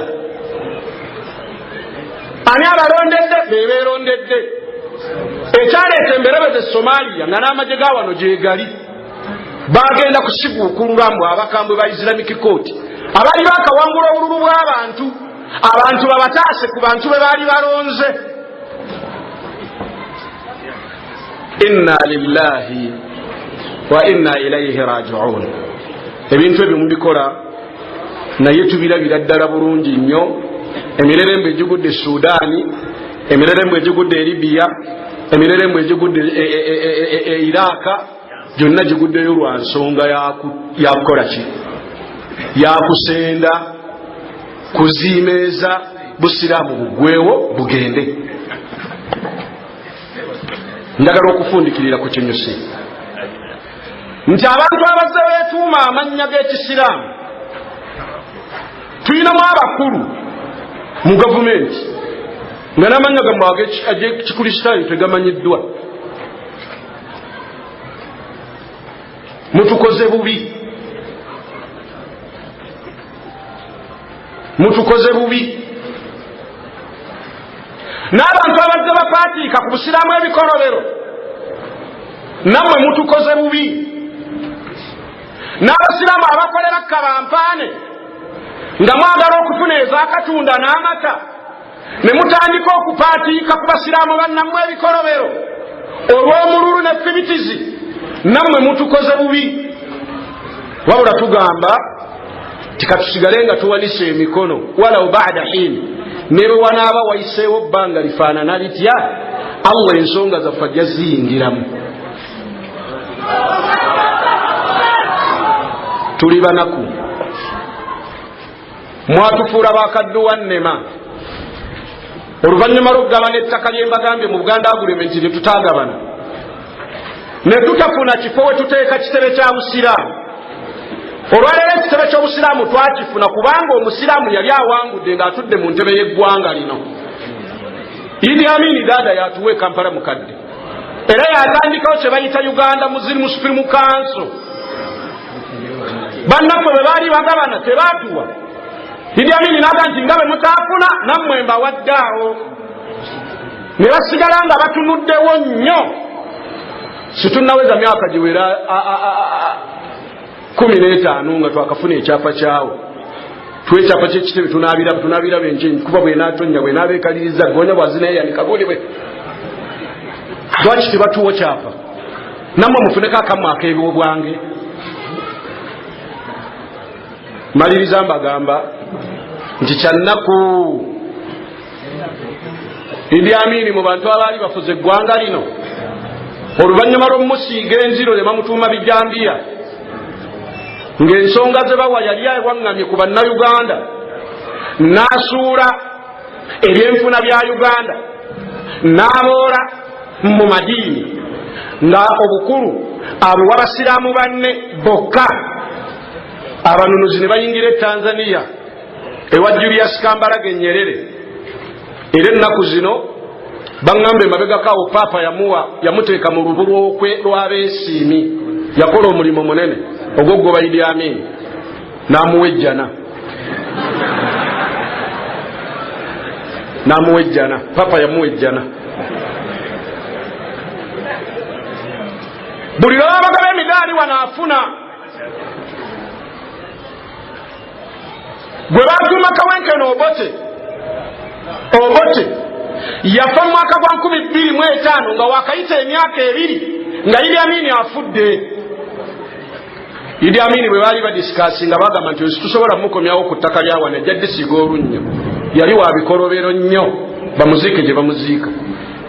Ani abalondedde? Bebeerondedde. Ekyaleeta emberebeze Somalia nga n'amagye ga wano gyegali bagenda kusiguukulula mbu abakambwe ba Islamic court abali bakawangula obululu bw'abantu abantu babataase ku bantu be baali balonze. Inna lillahi wa inna ilayhi raji'un. Ebintu ebyo mubikola naye tubirabira ddala bulungi nnyo. Emirerembe egigudde Sudaani, emirerembe egigudde Libya, emirerembe egigudde Iraka, gyonna giguddeyo lwa nsonga yakukola ki? Yakusenda kuzimeeza busiraamu bugwewo bugende. Njagala okufundikirira ku kinyusi nti abantu abazze beetuuma amannya g'ekisiraamu tulinamu abakulu mu gavumenti nga n'amannya gammwe ag'ekikristaayo tegamanyiddwa. Mutukoze bubi n'abantu abazze bapaatiika ku busiraamu ebikolobero nammwe mutukoze bubi. N'abasiraamu abakolera kabampaane nga mwagala okufuna ez'akatunda n'amata ne mutandika okupaatiika ku basiraamu bannammwe ebikolobero olw'omululu ne fibitizi, nammwe mutukoze bubi. Wabula tugamba tikatusigale nga tuwanise emikono walaw ba'da hin, ne bwe wanaaba wayiseewo bbanga lifaanana litya, Allah ensonga zaffe ajja ziyingiramu. Tuli banaku, mwatufuula bakadduwa nnema. Oluvannyuma lw'okugabana ettaka lye mbagambye mu Buganda Agreement ne tutaagabana ne tutafuna kifo we tuteeka kitebe kya busiraamu. Olwaleero ekitebe ky'obusiraamu twakifuna kubanga omusiraamu yali awangudde ng'atudde mu ntebe y'eggwanga lino. Idi Amin Dada yatuwa e Kampala mukadde era yatandikawo kye bayita Uganda Muslim Supreme Council. Bannaffe bwe baali bagabana tebaatuwa. Idi Amin n'aga nti nga bwe mutaafuna nammwe mbawaddaawo. Ne basigala nga batunuddewo nnyo. Situnnaweza myaka giwera 15 nga twakafuna ekyapa kyawo. Twekyapa ky'ekitebe tunaabira benkyeni kuba bwe naatonya bwe naabeekaliriza gonya bwazinayeyanika goli bwe. Lwaki tebatuwo kyapa? Nammwe mufuneko akamu ak'ebiwo bwange. Maliriza mbagamba nti kyannaku Idi Amin mu bantu abaali bafuze eggwanga lino oluvannyuma lw'omusiiga enziro ne bamutuuma bijambiya ng'ensonga ze bawa yali awaŋŋamye ku bannayuganda n'asuula ebyenfuna bya Uganda n'aboola mu madiini nga obukulu abuwa basiraamu banne bokka. Abanunuzi ne bayingira e Tanzania ewa Julius Kambarage Nyerere. Era ennaku zino baŋŋamba emabegakaawo Paapa yamuteeka mu lubu lw'abeesiimi. Yakola omulimu munene ogw'ogoba Idi Amin n'amuwejjana. Paapa yamuwejjana. Buli lw'abagaba emidaali wano afuna. Gwe baatuuma Kawenkene Obote yafa mu mwaka gwa 2005 nga wakayita emyaka 2 nga Idi Amin afudde. Idi Amin bwe baali badisikaasi nga bagamba nti tusobola mukomyawo ku ttaka lya wano ejja disiga olunnyo. Yali wa bikolobero nnyo bamuziike gye bamuziika.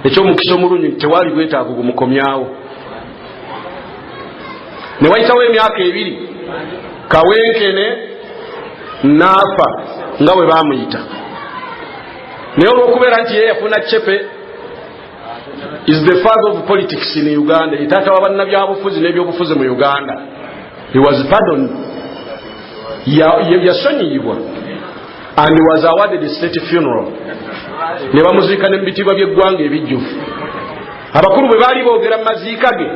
Ekyomukisa omulungi tewaali bwetaavu gumukomyawo. Ne wayitawo emyaka 2 Kawenkene n'afa nga bwe baamuyita. Naye olw'okubeera nti ye yafuna Chepe is the father of politics in Uganda, taata wa bannabyabufuzi n'ebyobufuzi mu Uganda. He was pardoned. Yasonyiyibwa and was awarded a state funeral. Ne bamuziika ne bitibwa by'eggwanga ebijjuvu. Abakulu bwe baali boogera mu maziika ge,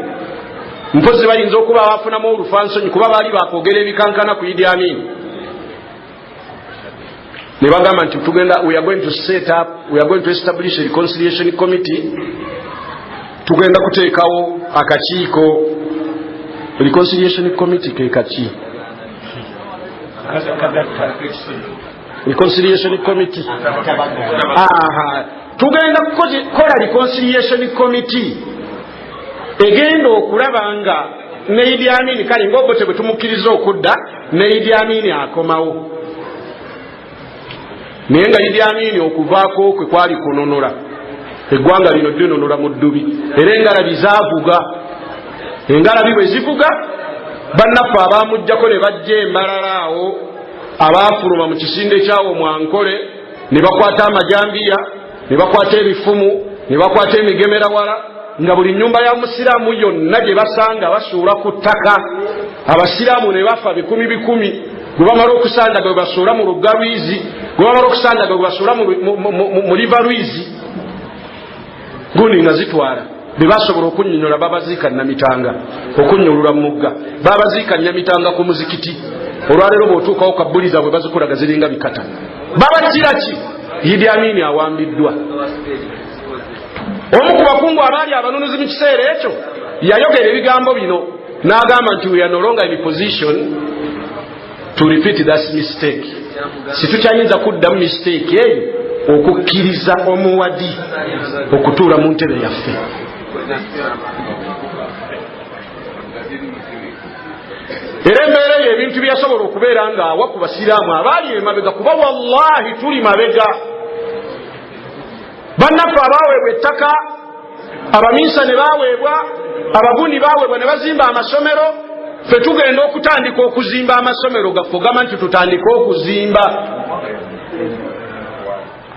mpozi bayinza okuba bafunamu olufansonyi kuba baali bakwogera ebikankana ku Idi Amin. Ne bagamba nti we are going to establish a reconciliation committee. Tugenda kuteekawo akakiiko. Reconciliation committee ke kaki? Reconciliation committee. Tugenda kukola reconciliation committee egenda okulaba nga ne Idi Amin kale ng'obote bwe tumukkiriza okudda ne Idi Amin akomawo. Naye nga Idi Amin okuvaako kwe kwali kunonola eggwanga lino linonola mu ddubi era engalabi zaavuga. Engalabi bwe zivuga bannaffe abaamuggyako ne bajja embalala awo abaafuluma mu kisinde kyawo Mwankole ne bakwata amajambiya ne bakwata ebifumu ne bakwata emigemerawala nga buli nnyumba ya musiraamu yonna gye basanga basuula ku ttaka. Abasiraamu ne bafa bikumi bikumi. Gwe bamala okusandaga bwe basuula mu Lugga Lwizi, gwe bamala okusandaga bwe basuula mu River Lwizi. Gundi nga zitwala bwe basobola okunnyonnyola babaziika Namitanga, okunnyolula mu mugga babaziika Namitanga ku muzikiti. Olwaleero bw'otuukawo kabbuliza bwe bazikulaga ziringa bikata. Babakira ki? Idi Amin awambiddwa. Omu ku bakungu abaali abanunuzi mu kiseera ekyo yayogera ebigambo bino n'agamba nti we are no longer in a position to repeat that mistake. Situkyayinza kuddamu mistake eyo okukkiriza omuwadi okutuula mu ntebe yaffe. Era embeera eyo ebintu byasobola okubeera ng'awa ku basiraamu abaali emabega kuba wallahi tuli mabega. Bannaffe abaweebwa ettaka, abaminsane baweebwa, abagundi baweebwa ne bazimba amasomero. Ffe tugenda okutandika okuzimba amasomero gaffe ogamba nti tutandike okuzimba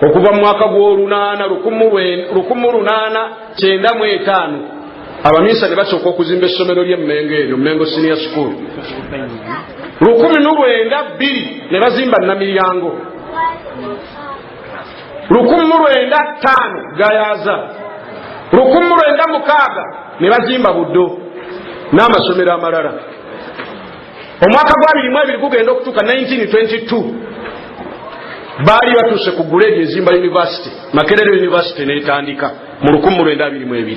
okuva mu mwaka gw'olunaana 1895 abaminsane basooka okuzimba essomero ly'Emmengo eryo Mmengo Senior School. 1902 ne bazimba Namiryango. 1905 Gayaza. 1906 ne bazimba Buddo n'amasomero amalala. Omwaka gwa 2022 gugenda okutuuka 1922 baali batuuse ku grade ezimba University, Makerere University n'etandika mu 1922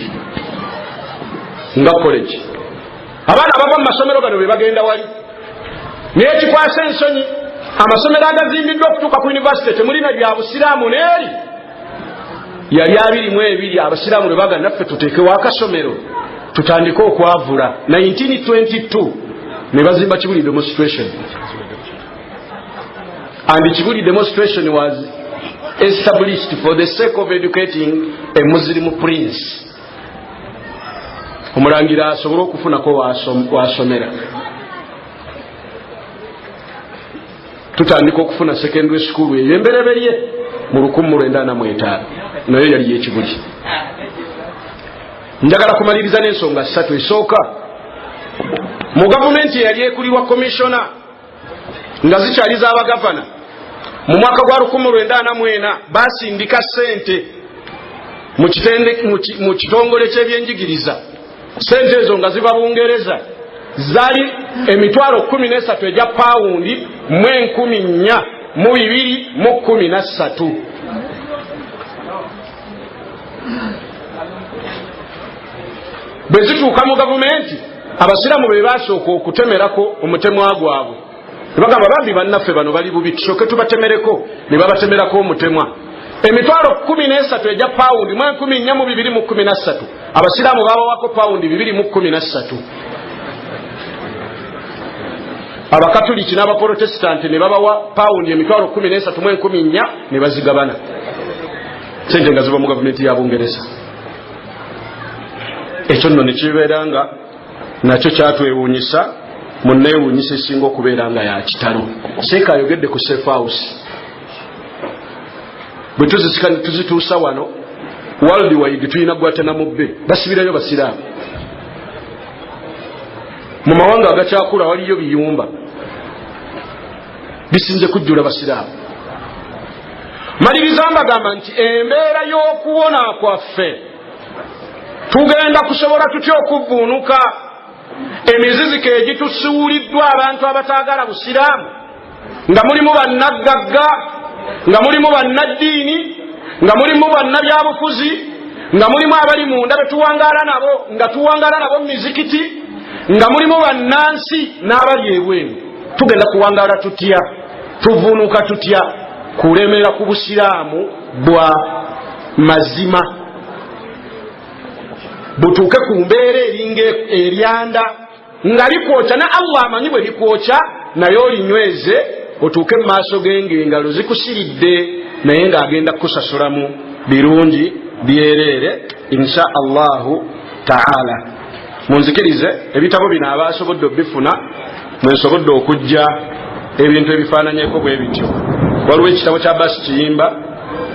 nga college. Abaana abava mu masomero gano be bagenda wali. Naye kikwasa ensonyi amasomero agazimbiddwa okutuuka ku university temulina bya busiraamu n'eri. Yali 22 abasiraamu ne bagamba naffe tuteekewo akasomero tutandike okwavula. 1922 ne bazimba Kibuli demonstration. And the Kibuli demonstration was established for the sake of educating a Muslim prince. Omulangira asobola okufunako wasomera. Tutandika okufuna secondary school eyo embereberye mu 1995 nayo yali y'Ekibuli. Njagala kumaliriza n'ensonga 3 esooka. Mu gavumenti yali ekulirwa commissioner nga zikyali z'abagavana. Mu mwaka gwa 1994 basindika ssente mu kitongole ky'ebyenjigiriza. Ssente ezo nga ziba Bungereza zali emitwalo 13 egya pawundi mu 1413. Bwe zituuka mu gavumenti abasiraamu be basooka okutemerako omutemwa gwabwe. Bagamba bambi bannaffe bano bali bubi tusooke tubatemereko ne babatemerako omutemwa. Emitwalo 13 egya pawundi mu 1413 abasiraamu babawako pawundi 213. Abakatoliki n'abaprotestanti ne babawa pawundi emitwalo 13 mu 14 ne bazigabana. Sente nga ziva mu gavumenti ya Bungereza. Ekyo nno ne kibeera nga nakyo kyatwewuunyisa munneewuunyisa esinga okubeera nga ya kitalo. Seeka ayogedde ku safe house. Bwe tuzituusa wano world wide tulina Guantanamo-Bay basibirayo basiraamu. Mu mawanga agakyakula waliyo biyumba bisinze kujjula basiraamu. maliriza mbagamba nti embeera y'okuwona kwaffe tugenda kusobola tutya okuvvuunuka emiziziko egitusuuliddwa abantu abataagala busiraamu, nga mulimu bannaggagga, nga mulimu bannaddiini, nga mulimu bannabyabufuzi, nga mulimu abali munda betuwangaala nabo, nga tuwangaala nabo mu mizikiti, nga mulimu bannansi n'abali ebweru. Tugenda kuwangaala tutya, tuvuunuka tutya kulemera ku busiraamu bwa mazima butuuke ku mbeera eringa eryanda nga likwokya, ne Allah amanyi bwe likwokya naye olinyweze otuuke mu maaso ge ng'engalo zikusiridde naye ng'agenda kukusasulamu birungi byereere insha Allahu taala. Munzikirize ebitabo bino abasobodde obifuna mwensobodde okujja ebintu ebifaananyeko bwe bityo. Waliwo ekitabo kya Abbas Kiyimba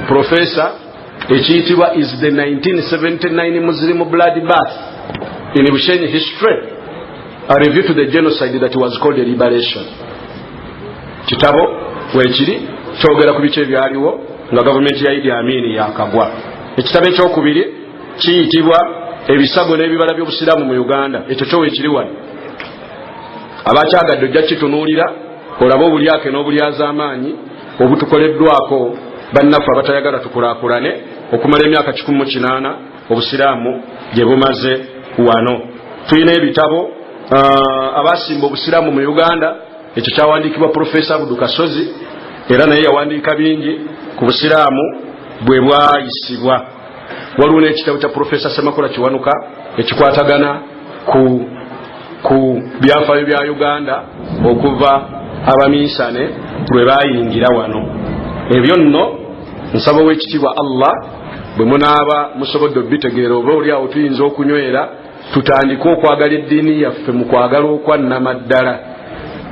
professor ekiyitibwa is the 1979 Muslim bloodbath in Bushenyi history, a review to the genocide that was called a liberation. Kitabo weekiri kyogera ku bice ebyaliwo nga gavumenti ya Idi Amin yakagwa. Ekitabo ekyokubiri kiyitibwa ebisago n'ebibala by'obusiraamu mu Uganda, ekyo kyo weekiri wano. Abakyagadde ojja kitunuulira olaba obulyake n'obulyazaamaanyi obutukoleddwako bannaffe abatayagala tukulaakulane okumala emyaka 18 obusiraamu gye bumaze wano. Tulina ebitabo abasimba obusiraamu mu Uganda, ekyo kyawandiikibwa Profesa Abudu Kasozi, era naye yawandiika bingi ku busiraamu bwe bwayisibwa. Waliwo n'ekitabo kya Profesa Semakola Kiwanuka ekikwatagana ku byafaayo bya Uganda okuva abaminsane lwe bayingira wano. Ebyo nno nsaba w'ekitiibwa Allah bwe munaaba musobodde obitegeera oba oli awo tuyinza okunywera tutandike okwagala eddiini yaffe mu kwagala okwannama ddala.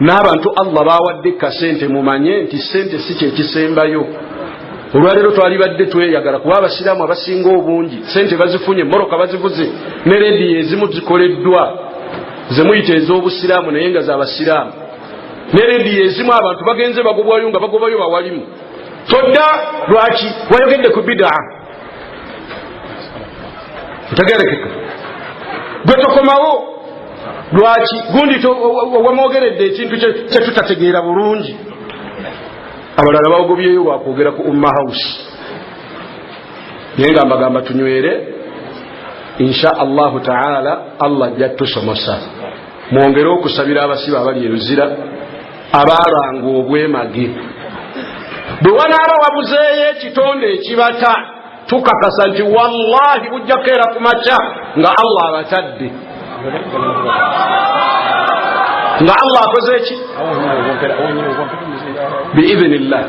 N'abantu Allah baawadde kasente mumanye nti sente si kyekisembayo. Olwaleero twalibadde tweyagala kuba abasiraamu abasinga obungi sente bazifunye, moroka bazivuze, ne rediyo ezimu zikoleddwa ze muyita ez'obusiraamu naye nga z'abasiraamu, ne rediyo ezimu abantu bagenze bagobwayo nga bagobayo bawalimu. Todda lwaki wayogedde ku bidaa ntegerekeka gwe tokomawo lwaki gundi wamwogeredde ekintu kyetutategeera bulungi. Abalala bawogobyeyo lwakwogera ku Umma House naye nga mbagamba tunywere insha Allahu taala. Allah ajja tusomosa, mwongere okusabira abasibe abali eruzira abalanga obwemage. Bwe wanaaba wabuzeeyo ekitonde ekibata tukakasa nti wallahi bujja keera ku makya nga Allah abatadde, nga Allah akoze eki biidhnillah.